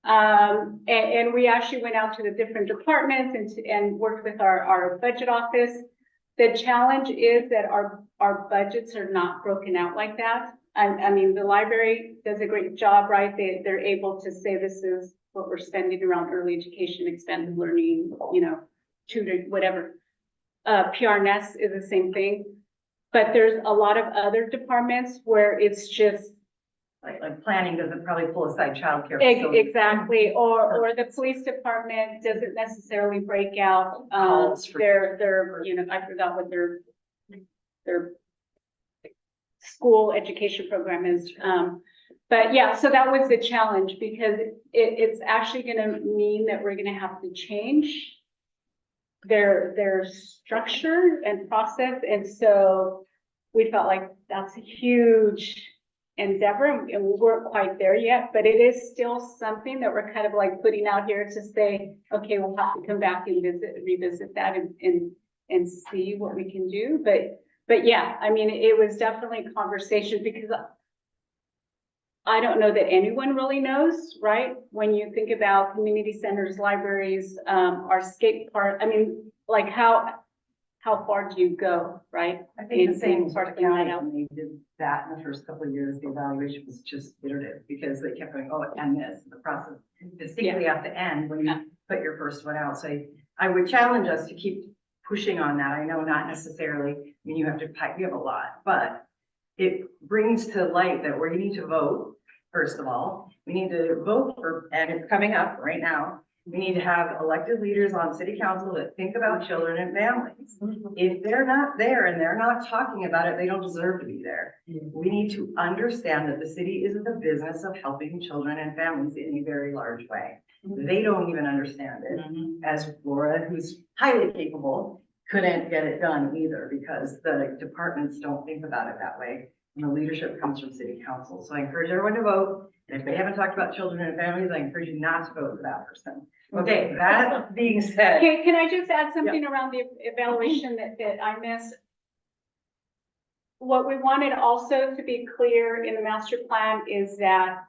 And we actually went out to the different departments and worked with our budget office. The challenge is that our budgets are not broken out like that. I mean, the library does a great job, right? They're able to say this is what we're spending around early education, expanded learning, tutor, whatever. PRNS is the same thing. But there's a lot of other departments where it's just Like planning doesn't probably pull aside childcare. facilities. exactly, or the police department doesn't necessarily break out, Calls for- their, I forgot what their school education program is. But yeah, so that was the challenge because it's actually gonna mean that we're gonna have to change their structure and process. And so we felt like that's a huge endeavor and we weren't quite there yet, but it is still something that we're kind of like putting out here to say, okay, we'll have to come back and revisit that and see what we can do. But yeah, I mean, it was definitely a conversation because I don't know that anyone really knows, right? When you think about community centers, libraries, our skate park, I mean, like how how far do you go, right? I think the In- same in sort of parsing that county, out. when they did that in the first couple of years, the evaluation was just iterative, because they kept going, oh, and this, the process, distinctly at the end, when you put your first one out, so I would challenge us to keep pushing on that. I know not necessarily, I mean, you have a lot, but it brings to light that we need to vote, first of all. We need to vote for, and it's coming up right now, we need to have elected leaders on city council that think about children and families. If they're not there and they're not talking about it, they don't deserve to be there. We need to understand that the city is in the business of helping children and families in a very large way. They don't even understand it, as Laura, who's highly capable, couldn't get it done either, because the departments don't think about it that way. And the leadership comes from city council. So I encourage everyone to vote. And if they haven't talked about children and families, I encourage you not to vote for that person. Okay, that being said. Can I just add something around the evaluation that I missed? What we wanted also to be clear in the master plan is that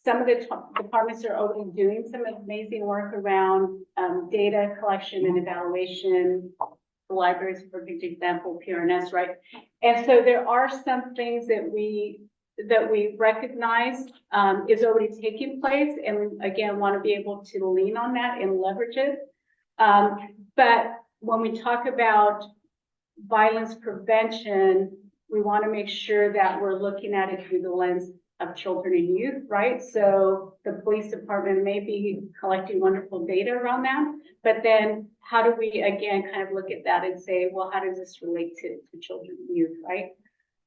some of the departments are already doing some amazing work around data collection and evaluation. The library is a perfect example, PRNS, right? And so there are some things that we recognize is already taking place, and again, want to be able to lean on that and leverage it. But when we talk about violence prevention, we want to make sure that we're looking at it through the lens of children and youth, right? So the police department may be collecting wonderful data around that, but then how do we, again, kind of look at that and say, well, how does this relate to children and youth, right?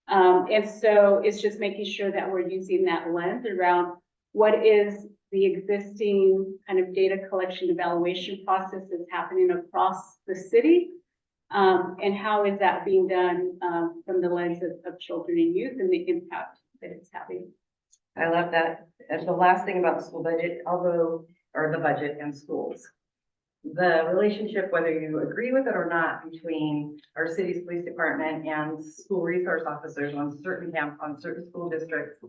And so it's just making sure that we're using that lens around what is the existing kind of data collection evaluation process that's happening across the city, and how is that being done from the lens of children and youth and the impact that it's having. I love that. And the last thing about the school budget, or the budget and schools. The relationship, whether you agree with it or not, between our city's police department and school resource officers on certain school districts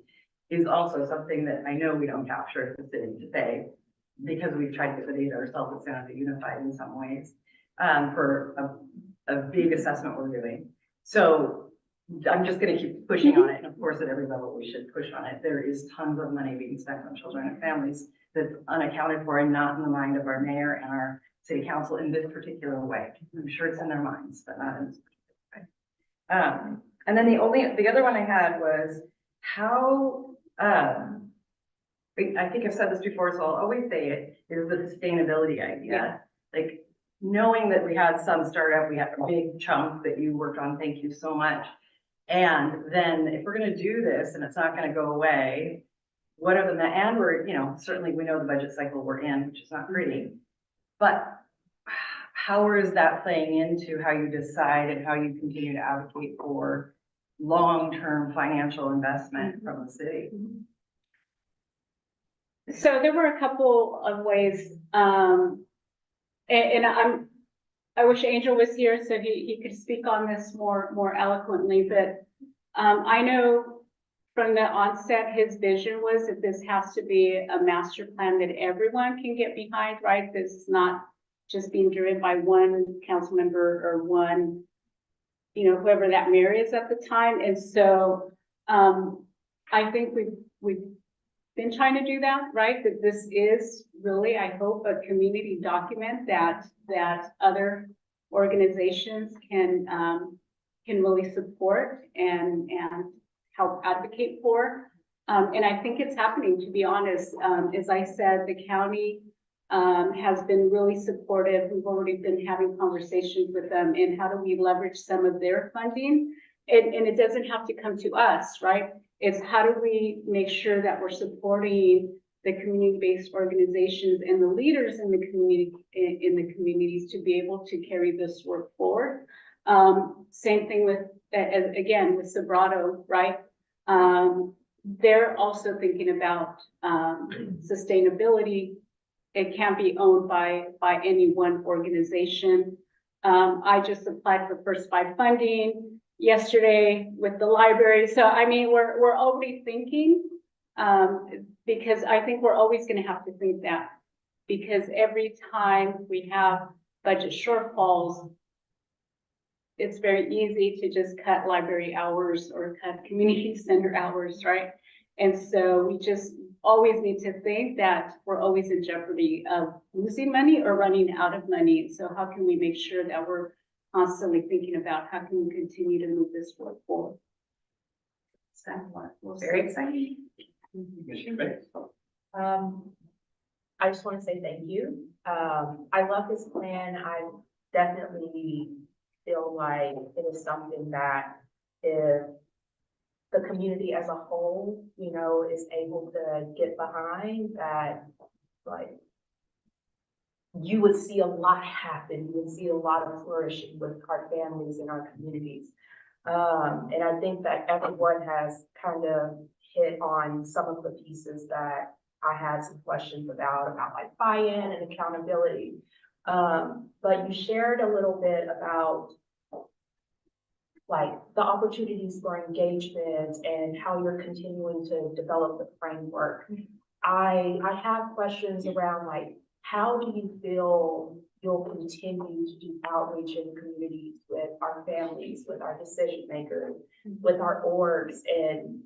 is also something that I know we don't capture at the city today, because we've tried to get the data ourselves at San Jose Unified in some ways, for a big assessment we're doing. So I'm just gonna keep pushing on it, and of course, at every level, we should push on it. There is tons of money being spent on children and families that's unaccounted for and not in the mind of our mayor and our city council in this particular way. I'm sure it's in their minds, but not in this particular way. And then the other one I had was how, I think I've said this before, so I'll always say it, is the sustainability idea. Like, knowing that we had some startup, we had a big chunk that you worked on, thank you so much. And then if we're gonna do this and it's not gonna go away, what are and we're, certainly we know the budget cycle we're in, which is not pretty, but how is that playing into how you decide and how you continue to advocate for long-term financial investment from the city? So there were a couple of ways, and I wish Angel was here so he could speak on this more eloquently, but I know from the onset, his vision was that this has to be a master plan that everyone can get behind, right? This is not just being driven by one council member or one, whoever that mayor is at the time. And so I think we've been trying to do that, right? That this is really, I hope, a community document that other organizations can really support and help advocate for. And I think it's happening, to be honest. As I said, the county has been really supportive. We've already been having conversations with them in how do we leverage some of their funding. And it doesn't have to come to us, right? It's how do we make sure that we're supporting the community-based organizations and the leaders in the community, in the communities, to be able to carry this work forward. Same thing with, again, with Sobrato, right? They're also thinking about sustainability. It can't be owned by any one organization. I just applied for First 5 funding yesterday with the library. So, I mean, we're already thinking, because I think we're always going to have to think that, because every time we have budget shortfalls, it's very easy to just cut library hours or cut community center hours, right? And so we just always need to think that we're always in jeopardy of losing money or running out of money. So how can we make sure that we're constantly thinking about how can we continue to move this work forward? So we'll Very see. exciting. Commissioner Bates? I just want to say thank you. I love this plan. I definitely feel like it is something that if the community as a whole, you know, is able to get behind, that, like, you would see a lot happen. You would see a lot of flourishing with our families and our communities. And I think that everyone has kind of hit on some of the pieces that I had some questions about like buy-in and accountability. But you shared a little bit about like the opportunities for engagement and how you're continuing to develop the framework. I have questions around like, how do you feel you'll continue to do outreach in communities with our families, with our decision makers, with our orgs, and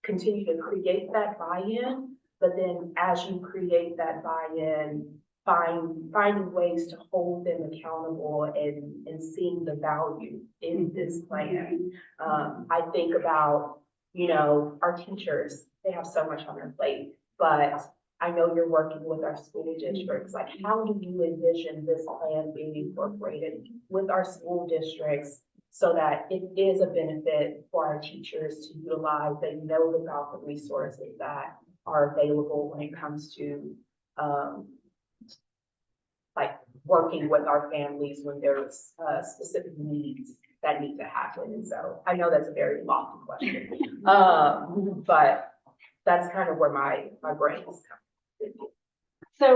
continue to create that buy-in? But then as you create that buy-in, finding ways to hold them accountable and seeing the value in this plan. I think about, you know, our teachers, they have so much on their plate, but I know you're working with our school districts. Like, how do you envision this plan being incorporated with our school districts so that it is a benefit for our teachers to utilize? They know about the resources that are available when it comes to, like working with our families when there's specific needs that need to happen. And so I know that's a very lofty question, but that's kind of where my brain is coming. So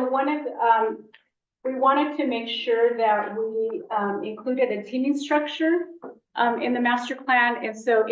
we wanted to make sure that we included a teaming structure in the master plan. And so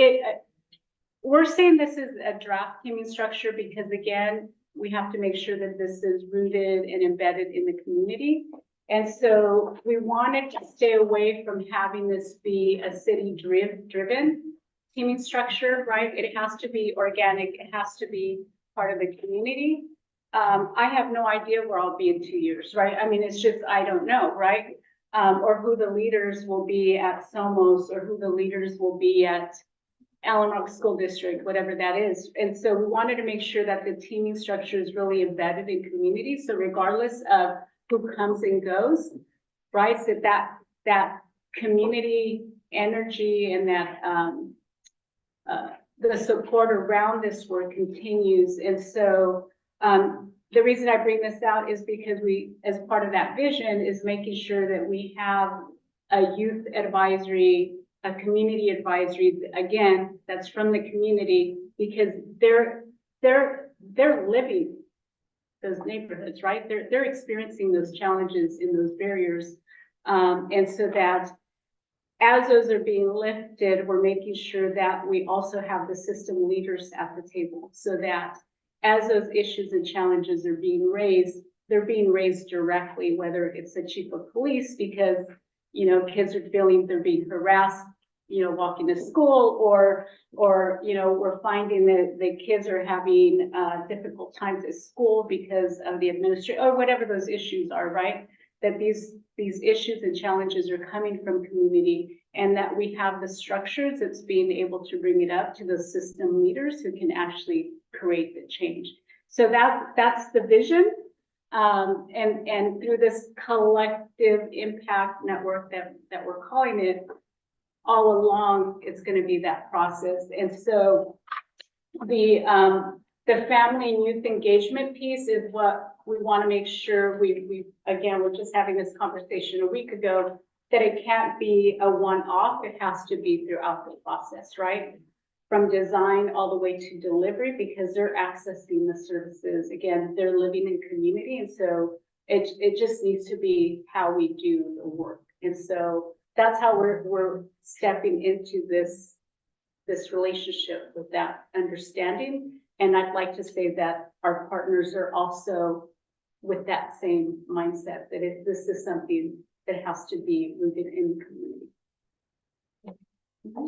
we're saying this is a draft teaming structure because, again, we have to make sure that this is rooted and embedded in the community. And so we wanted to stay away from having this be a city-driven teaming structure, right? It has to be organic. It has to be part of the community. I have no idea where I'll be in 2 years, right? I mean, it's just, I don't know, right? Or who the leaders will be at Somos, or who the leaders will be at Allen Rock School District, whatever that is. And so we wanted to make sure that the teaming structure is really embedded in community. So regardless of who comes and goes, right? So that community energy and that the support around this work continues. And so the reason I bring this out is because we, as part of that vision, is making sure that we have a youth advisory, a community advisory, again, that's from the community, because they're living those neighborhoods, right? They're experiencing those challenges and those barriers. And so that as those are being lifted, we're making sure that we also have the system leaders at the table, so that as those issues and challenges are being raised, they're being raised directly, whether it's the chief of police, because, you know, kids are feeling they're being harassed, you know, walking to school, or, you know, we're finding that the kids are having difficult times at school because of the administration, or whatever those issues are, right? That these issues and challenges are coming from community, and that we have the structures that's being able to bring it up to the system leaders who can actually create the change. So that's the vision. And through this collective impact network that we're calling it, all along, it's going to be that process. And so the family and youth engagement piece is what we want to make sure we again, we're just having this conversation a week ago, that it can't be a one-off. It has to be throughout the process, right? From design all the way to delivery, because they're accessing the services. Again, they're living in community. And so it just needs to be how we do the work. And so that's how we're stepping into this relationship with that understanding. And I'd like to say that our partners are also with that same mindset, that this is something that has to be rooted in the community.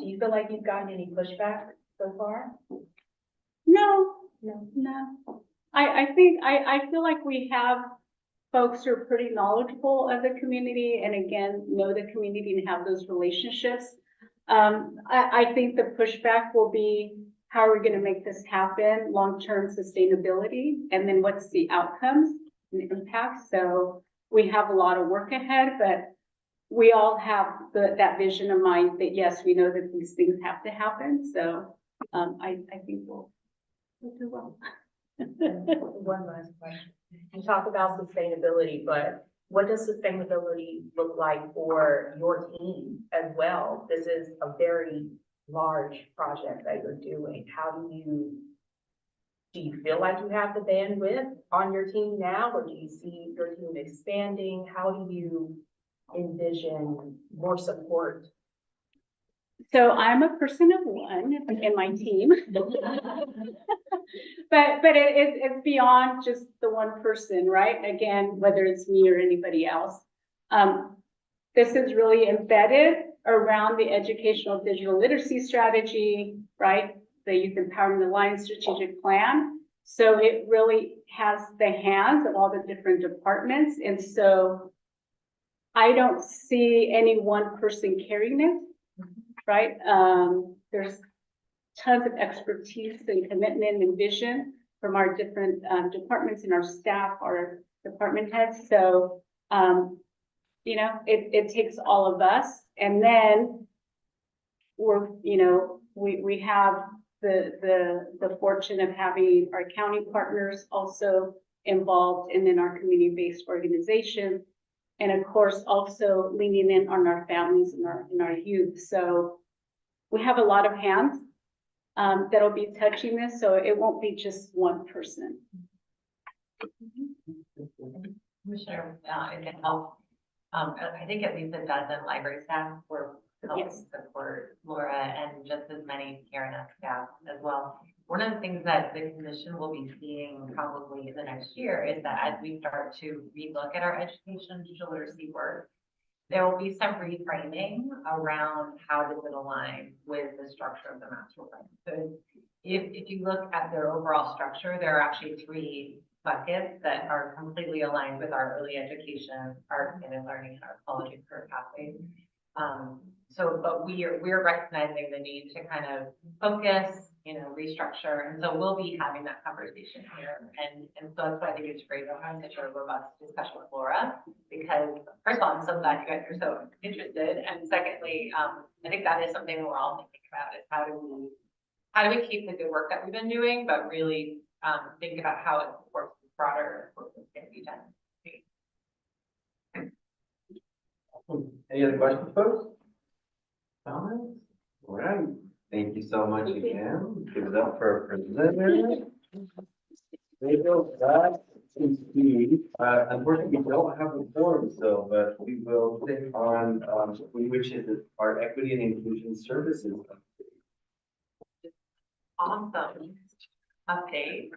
Do you feel like you've gotten any pushback so far? No, No. no. I think, I feel like we have folks who are pretty knowledgeable of the community and again, know the community and have those relationships. I think the pushback will be, how are we gonna make this happen, long-term sustainability, and then what's the outcomes and impact? So we have a lot of work ahead, but we all have that vision in mind that yes, we know that these things have to happen. So, I think we'll do well. One last question. You talk about sustainability, but what does sustainability look like for your team as well? This is a very large project that you're doing. Do you feel like you have the bandwidth on your team now, or do you see your team expanding? How do you envision more support? So I'm a person of one in my team. But it's beyond just the one person, right? Again, whether it's me or anybody else. This is really embedded around the educational digital literacy strategy, right? The Youth Empowerment Alliance strategic plan. So it really has the hands of all the different departments. And so I don't see any one person carrying it, right? There's tons of expertise and commitment and vision from our different departments and our staff, our department heads. So, you know, it takes all of us. And then we have the fortune of having our county partners also involved, and then our community-based organization. And of course, also leaning in on our families and our youth. So we have a lot of hands that'll be touching this, so it won't be just one person. Commissioner, it can help. I think at least a dozen library staff were helping support Laura, and just as many CareNet staff as well. One of the things that the commission will be seeing probably in the next year is that as we start to relook at our education digital literacy work, there will be some reframing around how does it align with the structure of the master plan. So if you look at their overall structure, there are actually 3 buckets that are completely aligned with our early education, our extended learning, and our college and career pathways. But we're recognizing the need to kind of focus, restructure. And so we'll be having that conversation here. And so that's why I think it's great to have such a robust discussion with Laura, because first of all, I'm so glad you guys are so interested. And secondly, I think that is something that we're all thinking about, is how do we keep the good work that we've been doing, but really think about how it supports the broader work that's going to be done. Any other questions, folks? Comments? All right. Thank you so much again. Give it up for our presenter. Rachel, that seems to be, unfortunately, we don't have a forum, so, but we will take on, which is our equity and inclusion services. Awesome update.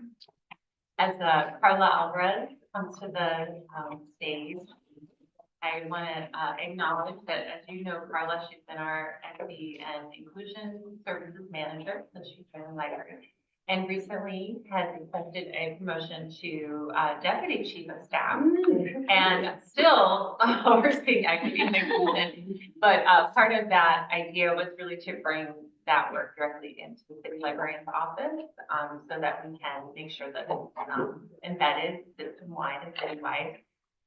As Carla Alvarez comes to the stage, I want to acknowledge that, as you know, Carla, she's been our equity and inclusion services manager since she's been in library, and recently has accepted a promotion to deputy chief of staff, and still overseeing equity and inclusion. But part of that idea was really to bring that work directly into the city librarian's office, so that we can make sure that it's embedded system-wide and city-wide.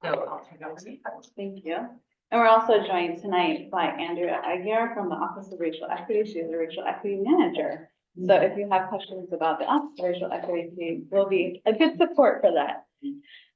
So I'll turn it over to you. Thank you. And we're also joined tonight by Andrea Aguirre from the Office of Racial Equity. She's a Racial Equity Manager. So if you have questions about the Office of Racial Equity, she will be a good support for that.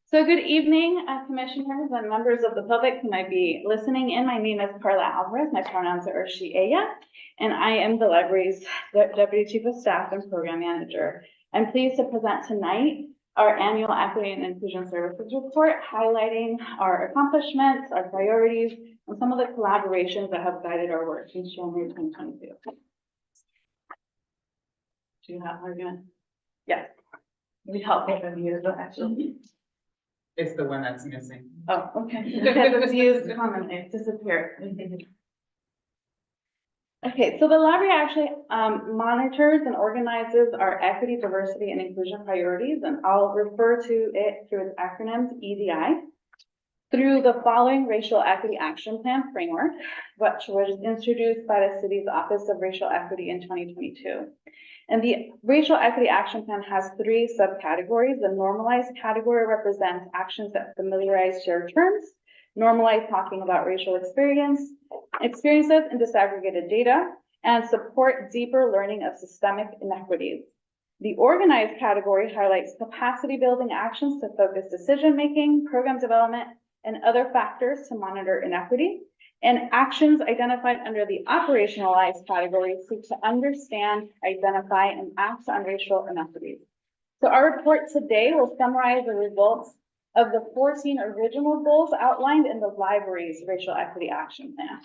So good evening, commissioners and members of the public who might be listening in. My name is Carla Alvarez. My pronouns are she, ella, and I am the library's Deputy Chief of Staff and Program Manager. I'm pleased to present tonight our annual Equity and Inclusion Services report, highlighting our accomplishments, our priorities, and some of the collaborations that have guided our work since January 2022. Do you have argument? Yes. We help with the user actually. It's the one that's missing. Oh, okay. Because it's used commonly, it disappeared. Okay. Okay, so the library actually monitors and organizes our equity, diversity, and inclusion priorities, and I'll refer to it through its acronyms EDI, through the following Racial Equity Action Plan framework, which was introduced by the city's Office of Racial Equity in 2022. And the Racial Equity Action Plan has 3 subcategories. The normalized category represents actions that familiarize shared terms, normalize talking about racial experiences and disaggregated data, and support deeper learning of systemic inequities. The organized category highlights capacity building actions to focus decision-making, program development, and other factors to monitor inequity. And actions identified under the operationalized category seek to understand, identify, and act on racial inequities. So our report today will summarize the results of the 14 original goals outlined in the library's Racial Equity Action Plan.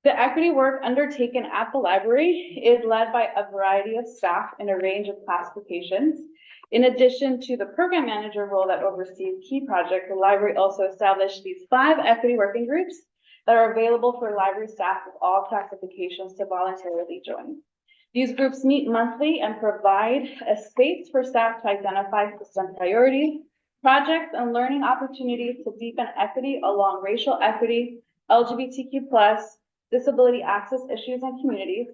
The equity work undertaken at the library is led by a variety of staff in a range of classifications. In addition to the program manager role that oversees key projects, the library also established these 5 equity working groups that are available for library staff of all classifications to voluntarily join. These groups meet monthly and provide a space for staff to identify system priorities, projects, and learning opportunities to deepen equity along racial equity, LGBTQ+, disability access issues and communities,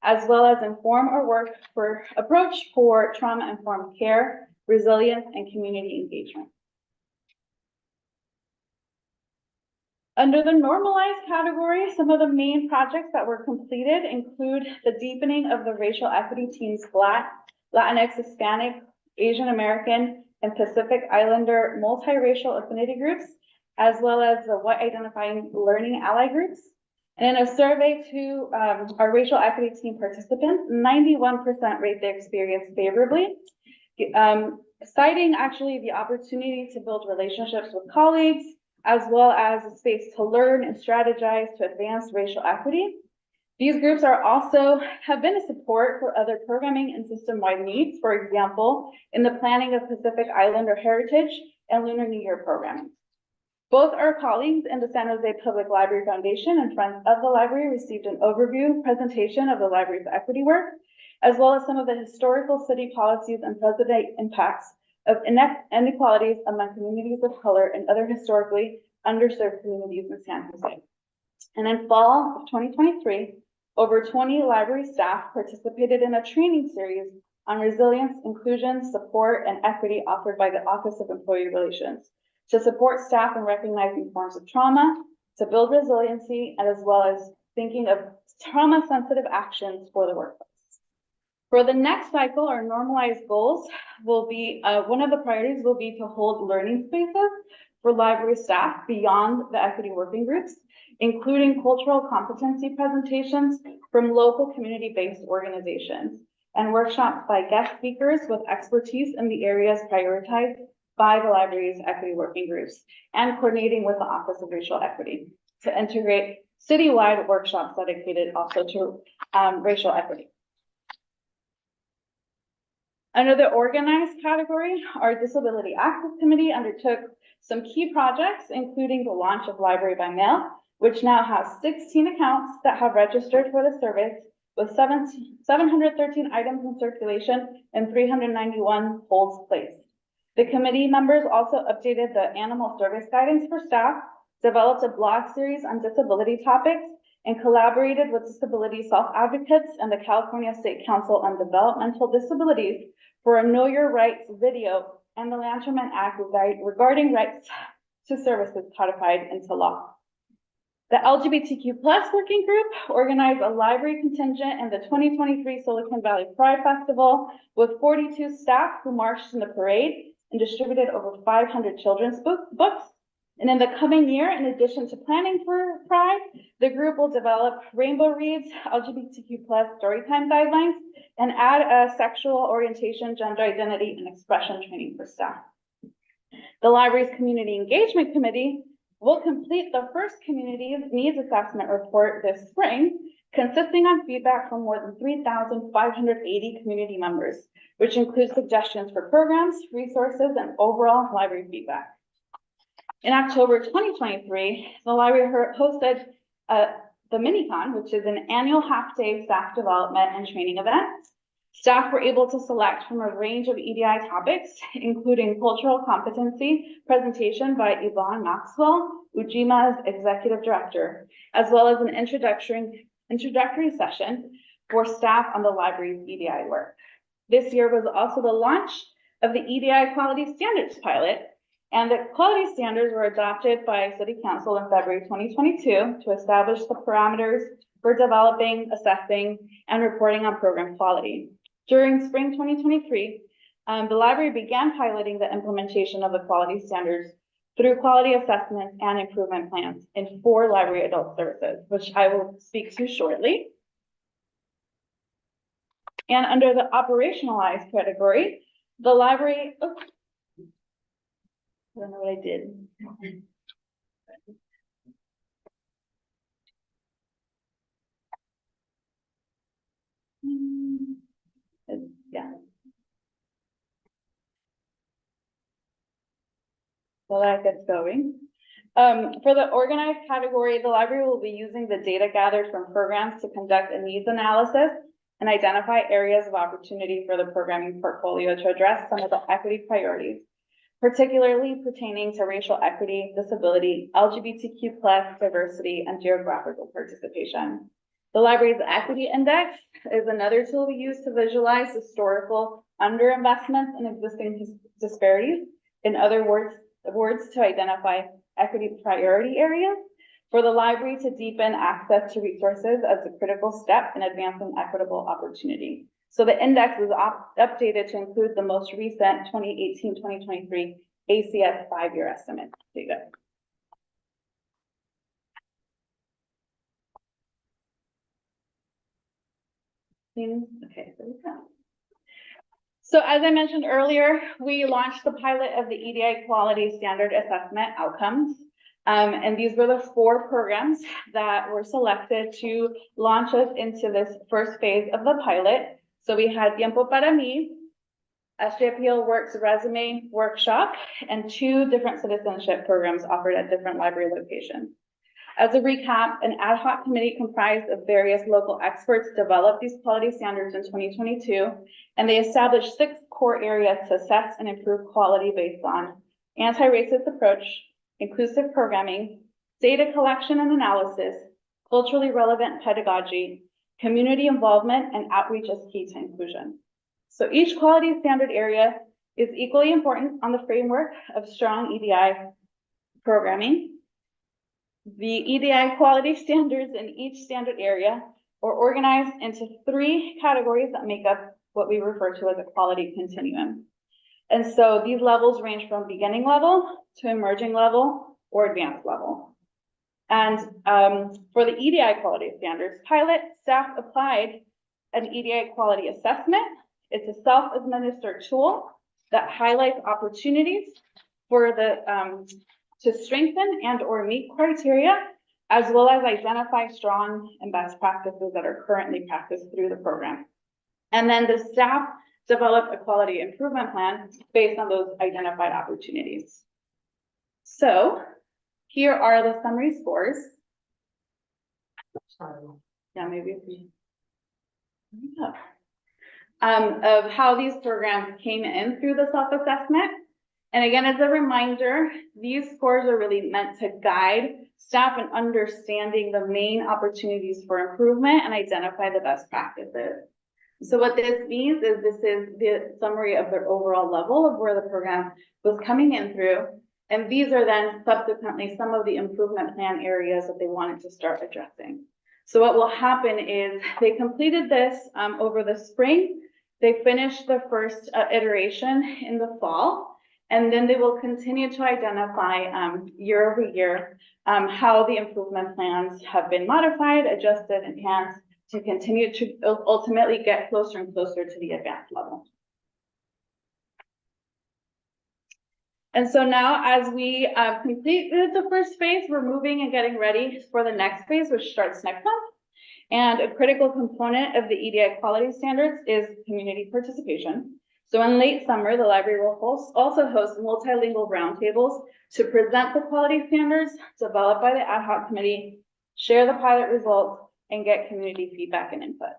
as well as inform our work for approach for trauma-informed care, resilience, and community engagement. Under the normalized category, some of the main projects that were completed include the deepening of the racial equity team's Black, Latinx, Hispanic, Asian American, and Pacific Islander multiracial affinity groups, as well as the white identifying learning ally groups. And in a survey to our racial equity team participants, 91% rate their experience favorably, citing actually the opportunity to build relationships with colleagues, as well as a space to learn and strategize to advance racial equity. These groups have been a support for other programming and system-wide needs, for example, in the planning of Pacific Islander heritage and Lunar New Year programming. Both our colleagues in the San Jose Public Library Foundation and Friends of the Library received an overview presentation of the library's equity work, as well as some of the historical city policies and present-day impacts of inequalities among communities of color and other historically underserved communities in San Jose. And in fall of 2023, over 20 library staff participated in a training series on resilience, inclusion, support, and equity offered by the Office of Employee Relations, to support staff in recognizing forms of trauma, to build resiliency, and as well as thinking of trauma-sensitive actions for the workplace. For the next cycle, our normalized goals will be, one of the priorities will be to hold learning spaces for library staff beyond the equity working groups, including cultural competency presentations from local community-based organizations and workshops by guest speakers with expertise in the areas prioritized by the library's equity working groups, and coordinating with the Office of Racial Equity to integrate citywide workshops dedicated also to racial equity. Under the organized category, our Disability Access Committee undertook some key projects, including the launch of Library by Mail, which now has 16 accounts that have registered for the service, with 713 items in circulation and 391 holds placed. The committee members also updated the animal service guidance for staff, developed a blog series on disability topics, and collaborated with disability self-advocates and the California State Council on Developmental Disabilities for a Know Your Rights video and the Lanterman Act regarding rights to services codified into law. The LGBTQ+ working group organized a library contingent in the 2023 Silicon Valley Pride Festival with 42 staff who marched in the parade and distributed over 500 children's books. And in the coming year, in addition to planning for Pride, the group will develop Rainbow Reads, LGBTQ+ storytime guidelines, and add a sexual orientation, gender identity, and expression training for staff. The library's Community Engagement Committee will complete the first community needs assessment report this spring, consisting on feedback from more than 3,580 community members, which includes suggestions for programs, resources, and overall library feedback. In October 2023, the library hosted the MiniCon, which is an annual half-day staff development and training event. Staff were able to select from a range of EDI topics, including cultural competency presentation by Yvonne Maxwell, Ujima's executive director, as well as an introductory session for staff on the library's EDI work. This year was also the launch of the EDI Quality Standards pilot, and the quality standards were adopted by City Council in February 2022 to establish the parameters for developing, assessing, and reporting on program quality. During spring 2023, the library began piloting the implementation of the quality standards through quality assessments and improvement plans in 4 library adult services, which I will speak to shortly. And under the operationalized category, the library, oops, I don't know what I did. Yeah. So that gets going. For the organized category, the library will be using the data gathered from programs to conduct a needs analysis and identify areas of opportunity for the programming portfolio to address some of the equity priorities, particularly pertaining to racial equity, disability, LGBTQ+, diversity, and geographical participation. The library's equity index is another tool we use to visualize historical underinvestments and existing disparities. In other words, to identify equity priority areas for the library to deepen access to resources as a critical step in advancing equitable opportunity. So the index was updated to include the most recent 2018-2023 ACS 5-year estimate data. Okay, there we go. So as I mentioned earlier, we launched the pilot of the EDI Quality Standard Assessment Outcomes. And these were the 4 programs that were selected to launch us into this first phase of the pilot. So we had Tiempo Para Mí, SJPL Works Resume Workshop, and 2 different citizenship programs offered at different library locations. As a recap, an ad hoc committee comprised of various local experts developed these quality standards in 2022, and they established 6 core areas to assess and improve quality based on anti-racist approach, inclusive programming, data collection and analysis, culturally relevant pedagogy, community involvement, and outreach as key to inclusion. So each quality standard area is equally important on the framework of strong EDI programming. The EDI quality standards in each standard area are organized into 3 categories that make up what we refer to as a quality continuum. And so these levels range from beginning level to emerging level or advanced level. And for the EDI quality standards pilot, staff applied an EDI quality assessment. It's a self-administered tool that highlights opportunities for the to strengthen and or meet criteria, as well as identify strong and best practices that are currently practiced through the program. And then the staff developed a quality improvement plan based on those identified opportunities. So here are the summary scores. Yeah, maybe if we, of how these programs came in through the self-assessment. And again, as a reminder, these scores are really meant to guide staff in understanding the main opportunities for improvement and identify the best practices. So what this means is this is the summary of their overall level of where the program was coming in through. And these are then subsequently some of the improvement plan areas that they wanted to start addressing. So what will happen is they completed this over the spring. They finished the first iteration in the fall. And then they will continue to identify year over year how the improvement plans have been modified, adjusted, enhanced to continue to ultimately get closer and closer to the advanced level. And so now as we completed the first phase, we're moving and getting ready for the next phase, which starts next month. And a critical component of the EDI quality standards is community participation. So in late summer, the library will also host multilingual roundtables to present the quality standards developed by the ad hoc committee share the pilot results, and get community feedback and input.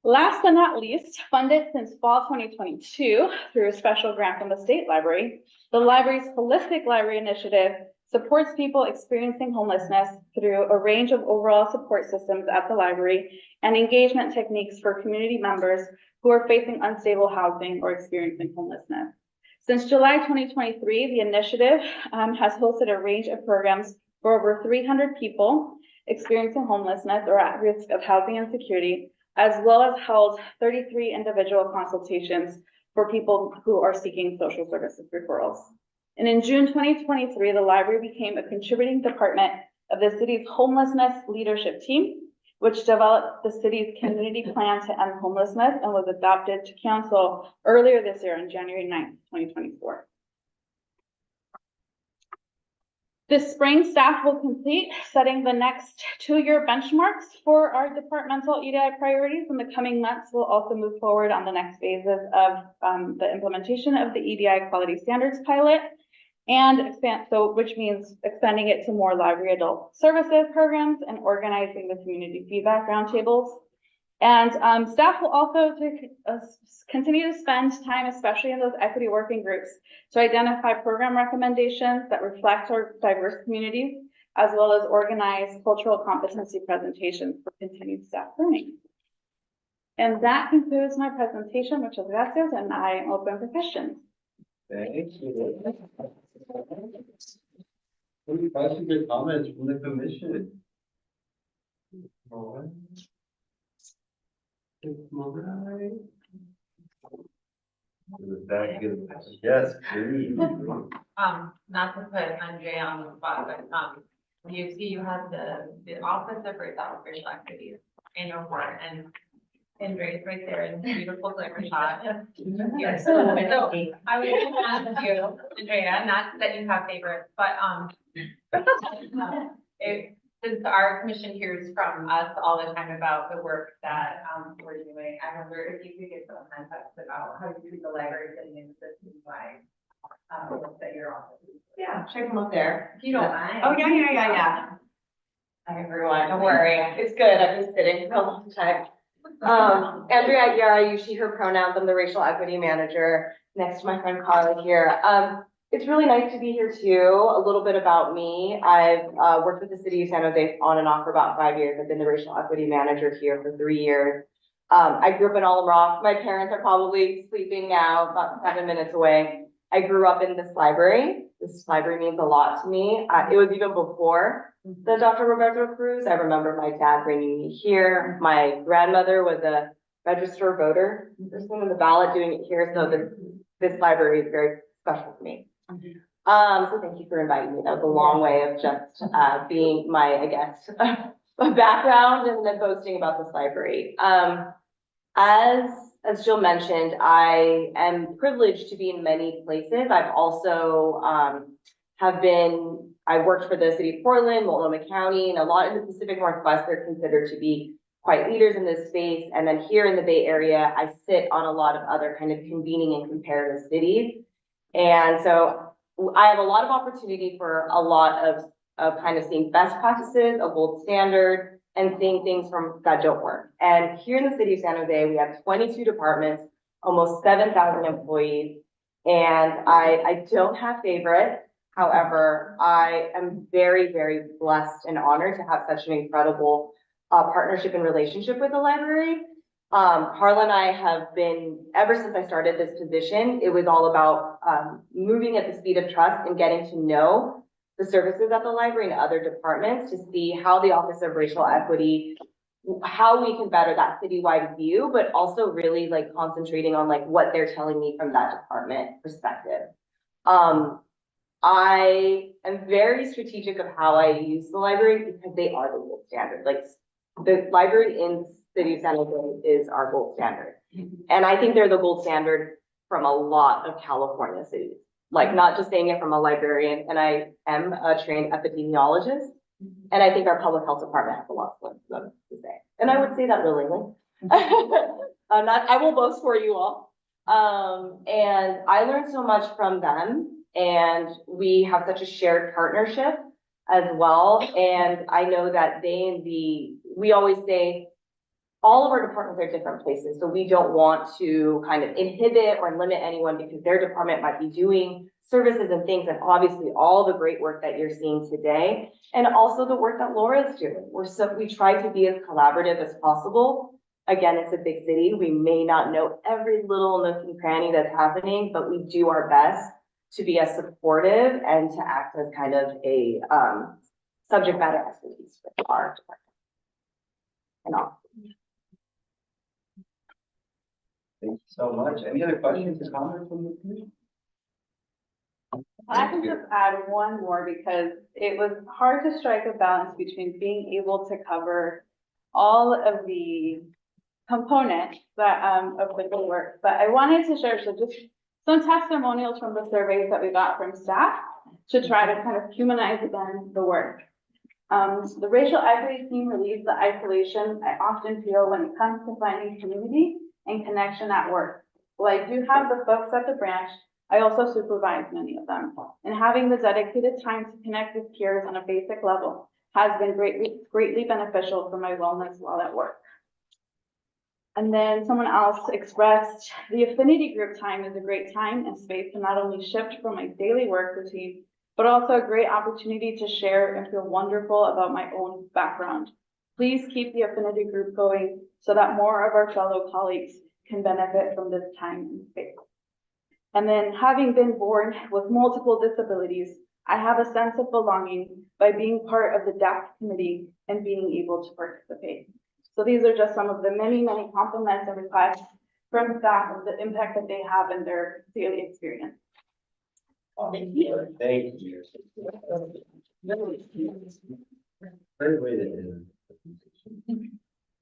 Last but not least, funded since fall 2022 through a special grant from the State Library, the library's Holistic Library Initiative supports people experiencing homelessness through a range of overall support systems at the library and engagement techniques for community members who are facing unstable housing or experiencing homelessness. Since July 2023, the initiative has hosted a range of programs for over 300 people experiencing homelessness or at risk of housing insecurity, as well as held 33 individual consultations for people who are seeking social services referrals. And in June 2023, the library became a contributing department of the city's homelessness leadership team, which developed the city's community plan to end homelessness and was adopted to council earlier this year on January 9th, 2024. This spring, staff will complete setting the next 2-year benchmarks for our departmental EDI priorities. In the coming months, we'll also move forward on the next phases of the implementation of the EDI quality standards pilot and expand, which means expanding it to more library adult services programs and organizing the community feedback roundtables. And staff will also continue to spend time, especially in those equity working groups, to identify program recommendations that reflect our diverse communities, as well as organize cultural competency presentations for continued staff learning. And that concludes my presentation, muchas gracias, and I am open for questions. Thank you. Any questions or comments from the commission? Yes, please. Not to put Andre on the spot, but you have the Office of Racial Equity annual report, and Andrea's right there in beautiful glamour shot. Yes, so I was gonna ask you, Andrea, not that you have favorites, but since our commission hears from us all the time about the work that we're doing, I wonder if you could give some context about how you see the library fitting into this wide work that you're on. Yeah, check them up there. If you don't mind. Oh, yeah. Hi, everyone. Don't worry. It's good. I've been sitting for a long time. Andrea Aguiar, I usually her pronouns. I'm the racial equity manager next to my friend Carla here. It's really nice to be here too. A little bit about me. I've worked with the city of San Jose on and off for about 5 years. I've been the racial equity manager here for 3 years. I grew up in Alum Rock. My parents are probably sleeping now, about 7 minutes away. I grew up in this library. This library means a lot to me. It was even before the Dr. Roberto Cruz. I remember my dad bringing me here. My grandmother was a registered voter. There's one on the ballot doing it here. So this library is very special to me. So thank you for inviting me. That was a long way of just being my, I guess, background and then boasting about this library. As Jill mentioned, I am privileged to be in many places. I've also I worked for the city of Portland, Multnomah County, and a lot in the Pacific Northwest. They're considered to be quite leaders in this space. And then here in the Bay Area, I sit on a lot of other kind of convening and comparative cities. And so I have a lot of opportunity for a lot of kind of seeing best practices, a gold standard, and seeing things that don't work. And here in the city of San Jose, we have 22 departments, almost 7,000 employees, and I don't have favorites. However, I am very, very blessed and honored to have such an incredible partnership and relationship with the library. Carla and I have been, ever since I started this position, it was all about moving at the speed of trust and getting to know the services at the library and other departments to see how the Office of Racial Equity, how we can better that citywide view, but also really like concentrating on like what they're telling me from that department perspective. I am very strategic of how I use the library because they are the gold standard. Like the library in City of San Jose is our gold standard. And I think they're the gold standard from a lot of California cities. Like not just saying it from a librarian, and I am a trained epidemiologist, and I think our public health department has a lot to say. And I would say that willingly. I will boast for you all. And I learned so much from them And we have such a shared partnership as well. And I know that we always say, all of our departments are different places, so we don't want to kind of inhibit or limit anyone because their department might be doing services and things, and obviously all the great work that you're seeing today, and also the work that Laura's doing. We try to be as collaborative as possible. Again, it's a big city. We may not know every little nook and cranny that's happening, but we do our best to be as supportive and to act as kind of a subject matter expertise for our department. And all. Thank you so much. Any other questions or comments from the commission? I can just add one more because it was hard to strike a balance between being able to cover all of the components that, of the good work. But I wanted to share just some testimonials from the surveys that we got from staff to try to kind of humanize again the work. The racial equity team relieves the isolation I often feel when it comes to finding community and connection at work. While I do have the folks at the branch, I also supervise many of them. And having the dedicated time to connect with peers on a basic level has been greatly beneficial for my wellness while at work. And then someone else expressed, the affinity group time is a great time and space to not only shift from my daily work routine, but also a great opportunity to share and feel wonderful about my own background. Please keep the affinity group going so that more of our fellow colleagues can benefit from this time and space. And then having been born with multiple disabilities, I have a sense of belonging by being part of the DAC committee and being able to participate. So these are just some of the many, many compliments and requests from staff of the impact that they have in their daily experience. Thank you. Thank you. Great way to end.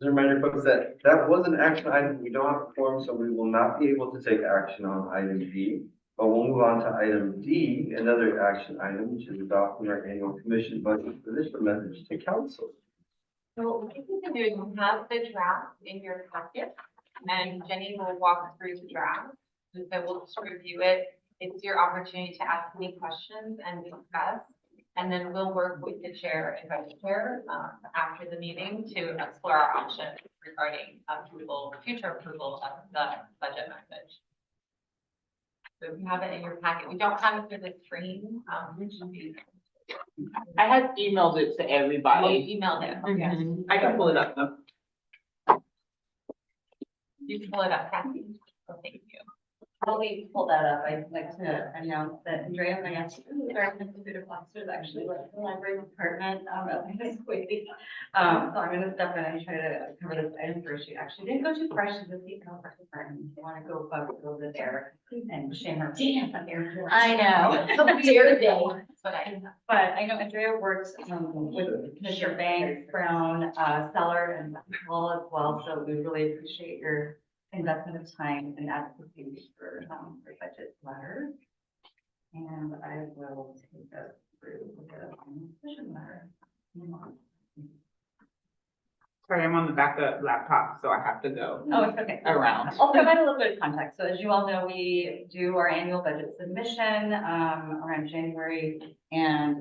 As a reminder, folks, that was an action item. We don't have a form, so we will not be able to take action on item D. But we'll move on to item D, another action item, which is adopting our annual commission budget for this message to council. So what you can do is you have the draft in your packet, and Jenny will walk through the draft. So we'll just review it. It's your opportunity to ask any questions and discuss. And then we'll work with the chair and vice chair after the meeting to explore our options regarding future approval of the budget message. So if you have it in your packet, we don't have it through the screen. I had emailed it to everybody. You emailed it. Okay. I can pull it up though. You can pull it up, Kathy. Oh, thank you. While we pull that up, I'd like to announce that Andrea Mayaski, our executive officer, is actually with the library department, this week. So I'm gonna step in and try to cover this item first. She actually didn't go too far. She's with the health department. If you wanna go above, go over there and shame her. I know, it's a weird day. But I know Andrea works with Commissioner Banks, Brown, Seller, and Paul as well, so we really appreciate your investment of time and advocacy for budget letter. And I will take us through the decision letter. Sorry, I'm on the backup laptop, so I have to go Oh, it's okay. around. I'll provide a little bit of context. So as you all know, we do our annual budget submission around January. And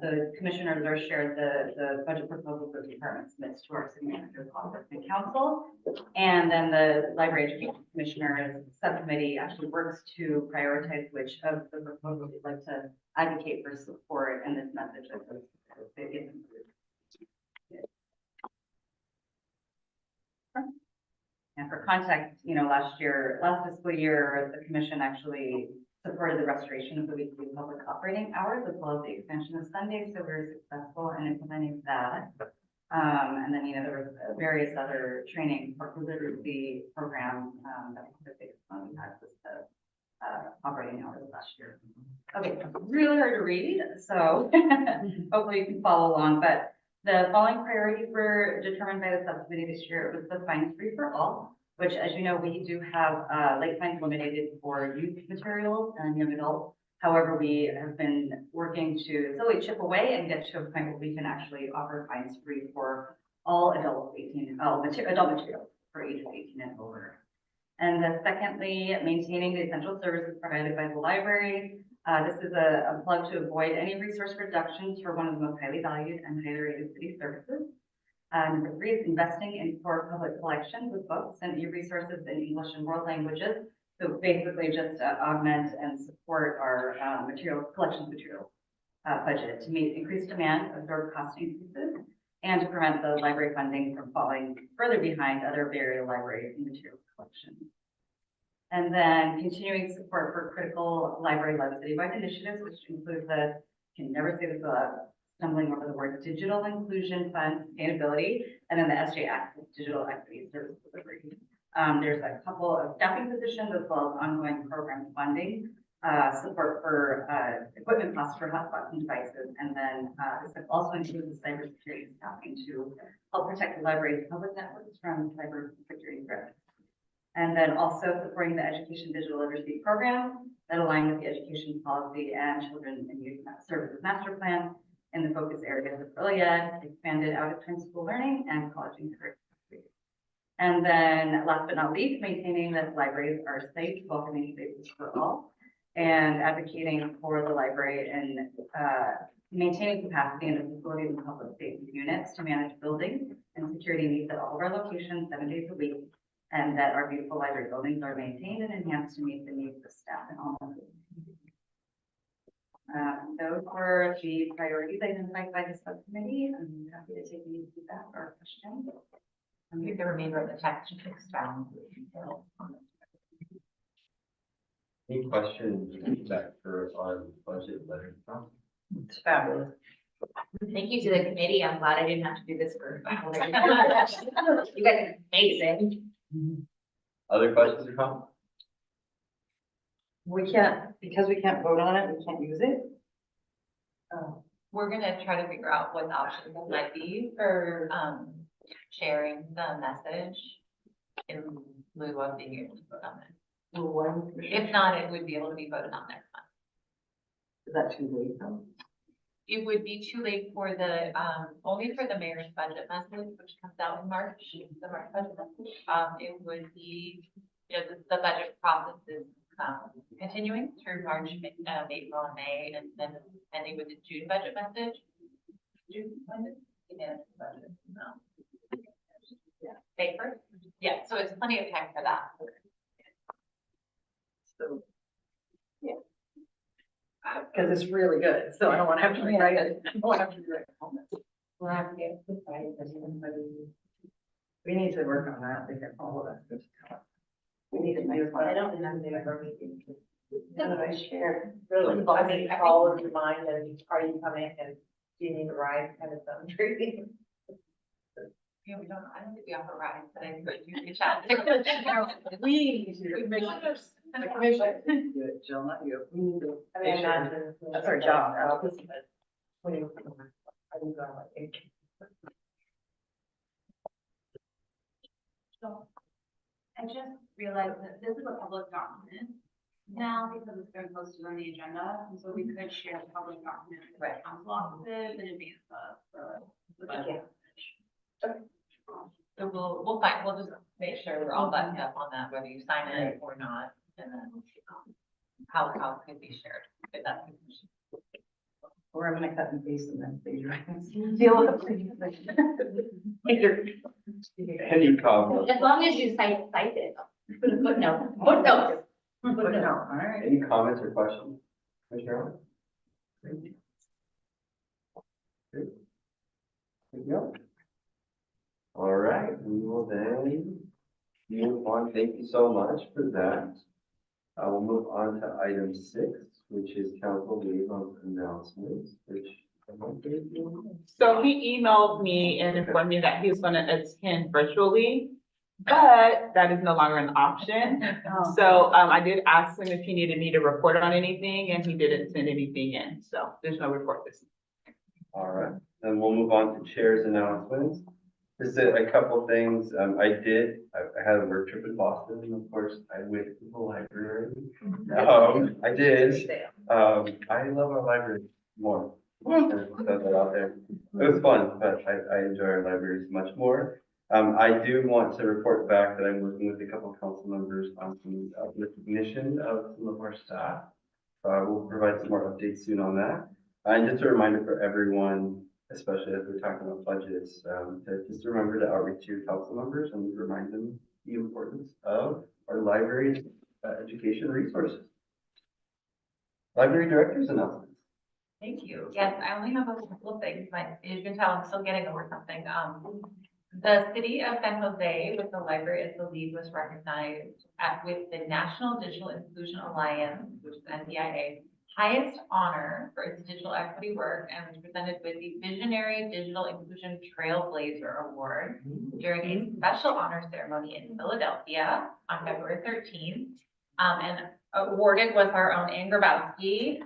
the commissioners are shared the budget proposal for the department submits to our city manager's office and council. And then the library education commissioners subcommittee actually works to prioritize which of the proposals you'd like to advocate for support in this message that goes to. And for context, last fiscal year, the commission actually supported the restoration of the weekly public operating hours as well as the extension of Sundays. So we were successful in implementing that. And then, there was various other training for literacy programs that we focused on. We had with the operating hours last year. Okay, it's really hard to read, so hopefully you can follow along. But the following priorities were determined by the subcommittee this year. It was the fines free for all, which, as you know, we do have late fines eliminated for youth materials and young adults. However, we have been working to slowly chip away and get to a point where we can actually offer fines free for all adult materials for ages 18 and over. And then secondly, maintaining the essential services provided by the library. This is a plug to avoid any resource reductions for one of the most highly valued and highly rated city services. Number 3 is investing in core public collections of books and e-resources in English and world languages. So basically just augment and support our collections material budget to meet increased demand, absorb cost increases, and to prevent the library funding from falling further behind other area libraries and material collections. And then continuing support for critical library-led citywide initiatives, which include can never say this without stumbling over the word digital inclusion fund sustainability, and then the SJ Access Digital Equity Service Delivery. There's a couple of staffing positions as well as ongoing program funding, support for equipment costs for hotspots and devices, and then this also includes cybersecurity staffing to help protect the library's public networks from cybersecurity threats. And then also supporting the Education Digital Literacy Program that align with the Education Policy and Children and Youth Services Master Plan in the focus areas of early ed, expanded out-of-time school learning, and college and career. And then last but not least, maintaining that libraries are safe, welcoming spaces for all, and advocating for the library and maintaining capacity in the facilities and public safety units to manage building and security needs at all of our locations 7 days a week, and that our beautiful library buildings are maintained and enhanced to meet the needs of staff and all members. Those were the priorities identified by the subcommittee. I'm happy to take any feedback or questions. I think the remainder of the text should expound. Any questions or feedback for our budget letter? It's fabulous. Thank you to the committee. I'm glad I didn't have to do this for. You guys are amazing. Other questions or comments? Because we can't vote on it, we can't use it? We're gonna try to figure out what the options might be for, sharing the message in lieu of being able to vote on it. If not, it would be able to be voted on next month. Is that too late though? It would be too late for the, only for the mayor's budget message, which comes out in March, the March budget message. It would be, the budget process is continuing through March, April, and May, and then ending with the June budget message. June budget? Yeah, budget. No. May 1st? Yeah, so it's plenty of time for that. So. Yeah. Because it's really good, so I don't want to have to rewrite it. I don't want to have to rewrite it. We'll have to get this right, because We need to work on that, because all of us. We need to make. I don't remember the ever meeting. I share. Really, I mean, call and remind them, are you coming and do you need a ride kind of something. Yeah, I don't think we offer rides, but I could you reach out. We make the commission. Do it, Jill, not you. We need to. I mean, imagine. That's our job. Putting, I think I like. So I just realized that this is a public document now because it's been posted on the agenda. And so we could share the public document with council offices in advance of the budget. So we'll just make sure we're all buttoned up on that, whether you sign it or not, and then how it could be shared, if that's the question. Or I'm gonna cut and paste and then say, deal with it. Any comments? As long as you cite it. Footnote. Footnote. No, all right. Any comments or questions? Commissioner Allen? Good. Good to go. All right, we will then move on. Thank you so much for that. We'll move on to item 6, which is council liaison announcements, which. So he emailed me and informed me that he was gonna attend virtually, but that is no longer an option. So, I did ask him if he needed me to report on anything, and he didn't send anything in, so there's no report this. All right, then we'll move on to chair's announcements. Just a couple things. I had a work trip in Boston, and of course, I went to the library. I did. I love our library more. Throw that out there. It was fun, but I enjoy our libraries much more. I do want to report back that I'm working with a couple of council members on some recognition of some of our staff. We'll provide some more updates soon on that. And just a reminder for everyone, especially as we're talking about budgets, to just remember to outreach to your council members and remind them the importance of our library's education resources. Library director's announcements. Thank you. Yes, I only have a couple of things, but as you can tell, I'm still getting over something. The city of San Jose, with the library as the lead, was recognized with the National Digital Inclusion Alliance, which is NDIA, highest honor for its digital equity work, and was presented with the Visionary Digital Inclusion Trailblazer Award during a special honor ceremony in Philadelphia on February 13th. And awarded was our own Anne Grabowski.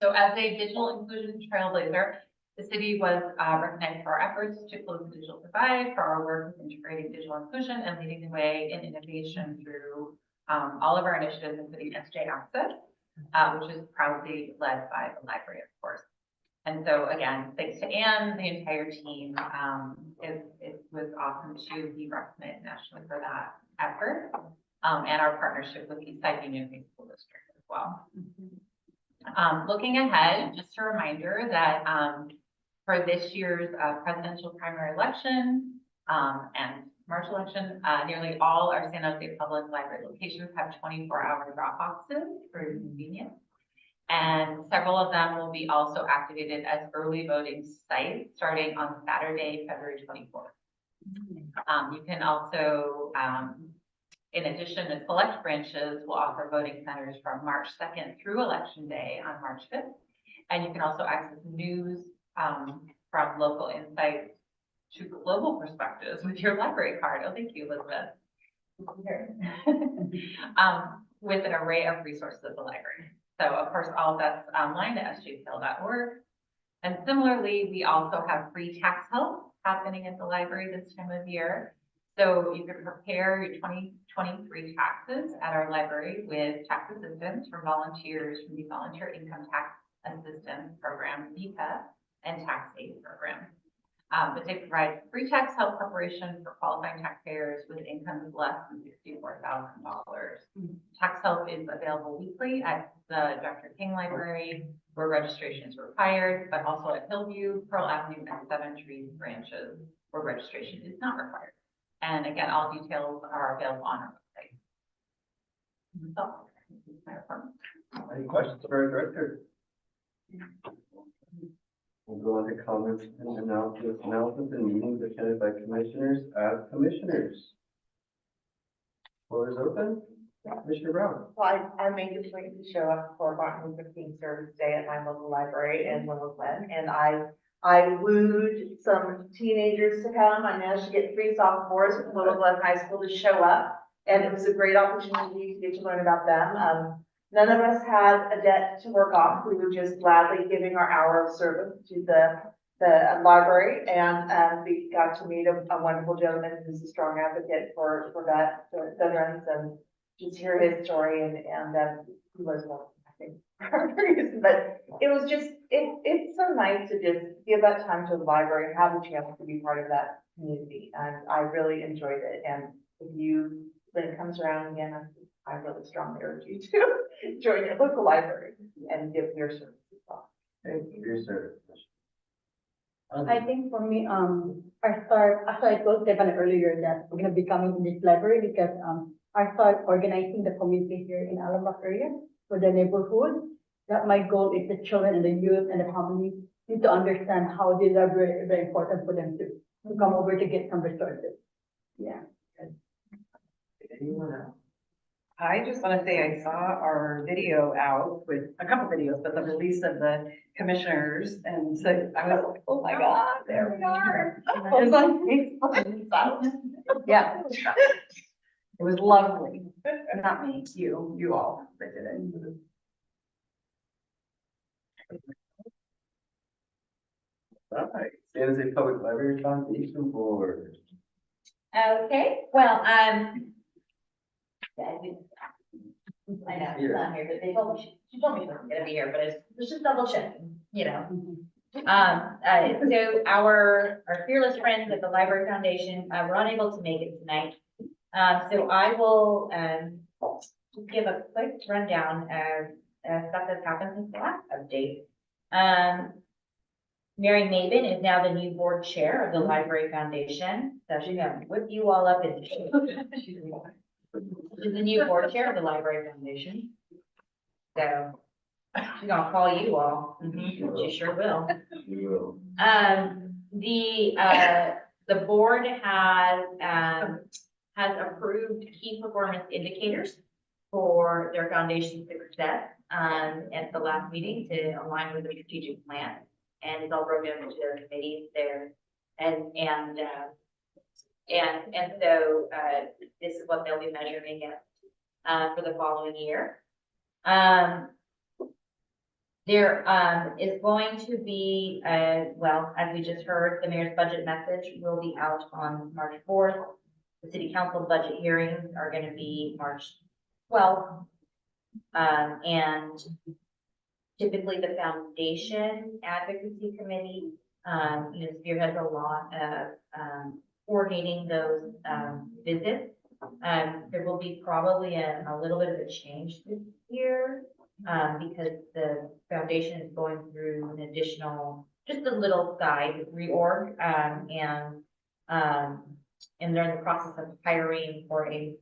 So as a digital inclusion trailblazer, the city was recognized for our efforts to close the digital divide, for our work with integrating digital inclusion and leading the way in innovation through all of our initiatives, including SJ Access, which is proudly led by the library, of course. And so again, thanks to Anne, the entire team. It was awesome to be recognized nationally for that effort, and our partnership with Eastside Union Free School District as well. Looking ahead, just a reminder that for this year's presidential primary election and March election, nearly all our San Jose Public Library locations have 24-hour drop boxes for convenience. And several of them will be also activated as early voting sites starting on Saturday, February 24th. You can also, in addition to select branches, will offer voting centers from March 2nd through Election Day on March 5th. And you can also access news from local insights to global perspectives with your library card. Oh, thank you, Elizabeth. With an array of resources at the library. So of course, all of that's online at sjpl.org. And similarly, we also have free tax help happening at the library this time of year. So you can prepare your 2023 taxes at our library with tax assistance from volunteers from the Volunteer Income Tax Assistance Program, VITA, and Tax Aid Program. But they provide free tax help preparation for qualifying taxpayers with incomes less than $64,000. Tax help is available weekly at the Dr. King Library, where registration is required, but also at Hillview, Pearl Avenue, and Seven Trees branches, where registration is not required. And again, all details are available on our website. So, Any questions for our director? We'll go on to comments and announcements and meetings attended by commissioners as commissioners. Floor is open. Commissioner Brown. Well, I made the point to show up for Martin Luther King Service Day at my local library in Little Glen, and I wooed some teenagers to come. I managed to get 3 sophomores from Little Glen High School to show up, and it was a great opportunity to get to learn about them. None of us had a debt to work off. We were just gladly giving our hour of service to the library, and we got to meet a wonderful gentleman who's a strong advocate for veterans, and just hear his story, and he was one, I think, but it was just, it's so nice to just give that time to the library and have the chance to be part of that community, and I really enjoyed it. And if you, when it comes around again, I really strongly urge you to join your local library and give your service as well. Thank you for your service. I think for me, I told Stefan earlier that we're gonna be coming in this library because, I start organizing the community here in Alabama area for the neighborhood. That my goal is the children and the youth and the family need to understand how the library is very important for them to come over to get some resources. Yeah. Anyone else? I just want to say I saw our video out with a couple videos, but the release of the commissioners, and so I was like, oh my God, there we are. It was on Facebook and stuff. Yeah. It was lovely. Not me, you all that did it. All right, San Jose Public Library Foundation Board. Okay, well, yeah, I know, she's not here, but she told me she wasn't gonna be here, but it's just double checking, you know. So our fearless friends at the Library Foundation, were unable to make it tonight. So I will, just give a quick rundown of, stuff that's happened since the last update. Mary Maven is now the new board chair of the Library Foundation, so she's gonna whip you all up in. She's the new board chair of the Library Foundation. So, she's gonna call you all, she sure will. The board has approved key performance indicators for their foundation success, at the last meeting to align with the strategic plan. And it's all broken up into their committees there. And so, this is what they'll be measuring against, for the following year. There is going to be, well, as we just heard, the mayor's budget message will be out on March 4th. The city council budget hearings are going to be March 12th. And typically the foundation advocacy committee, spearheads a lot of coordinating those visits. There will be probably a little bit of a change this year. Because the foundation is going through an additional, just a little side reorg, and they're in the process of hiring for a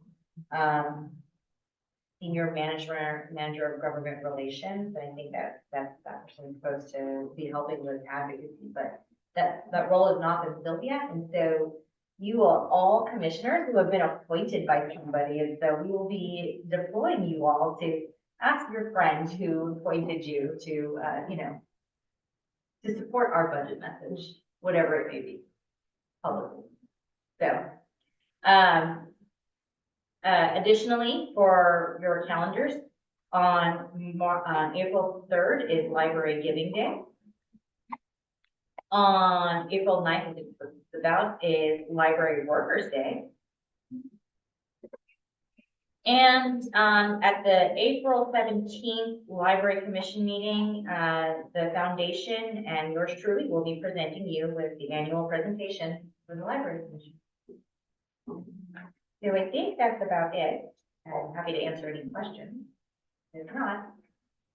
senior manager of government relations. And I think that person is supposed to be helping with advocacy, but that role has not been filled yet. And so you are all commissioners who have been appointed by somebody, and so we will be deploying you all to ask your friend who appointed you to, to support our budget message, whatever it may be, publicly. So, additionally, for your calendars, on April 3rd is Library Giving Day. On April 9th, is Library Workers Day. And at the April 17th Library Commission meeting, the foundation and yours truly will be presenting you with the annual presentation for the Library Commission. So I think that's about it. I'm happy to answer any questions. If not,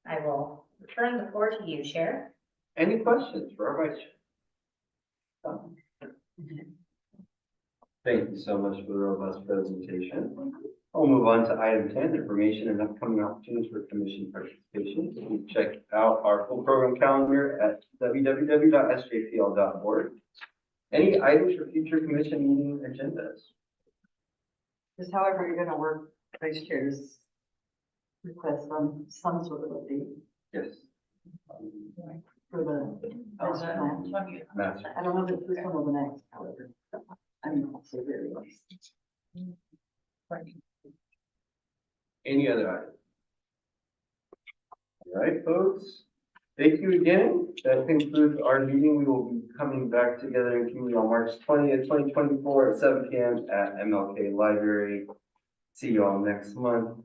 I will return the floor to you, Chair. Any questions for our vice chair? Thank you so much for the robust presentation. I'll move on to item 10, information and upcoming opportunities for commission participation. You can check out our full program calendar at www.sjpl.org. Any items for future commission meeting agendas? Just however you're gonna work vice chair's request on some sort of update Yes. for the master plan. Master. I don't know if it's this one or the next, however. I mean, so very nice. Any other items? All right, folks. Thank you again. That concludes our meeting. We will be coming back together in community on March 20th, 2024 at 7 p.m. at MLK Library. See you all next month.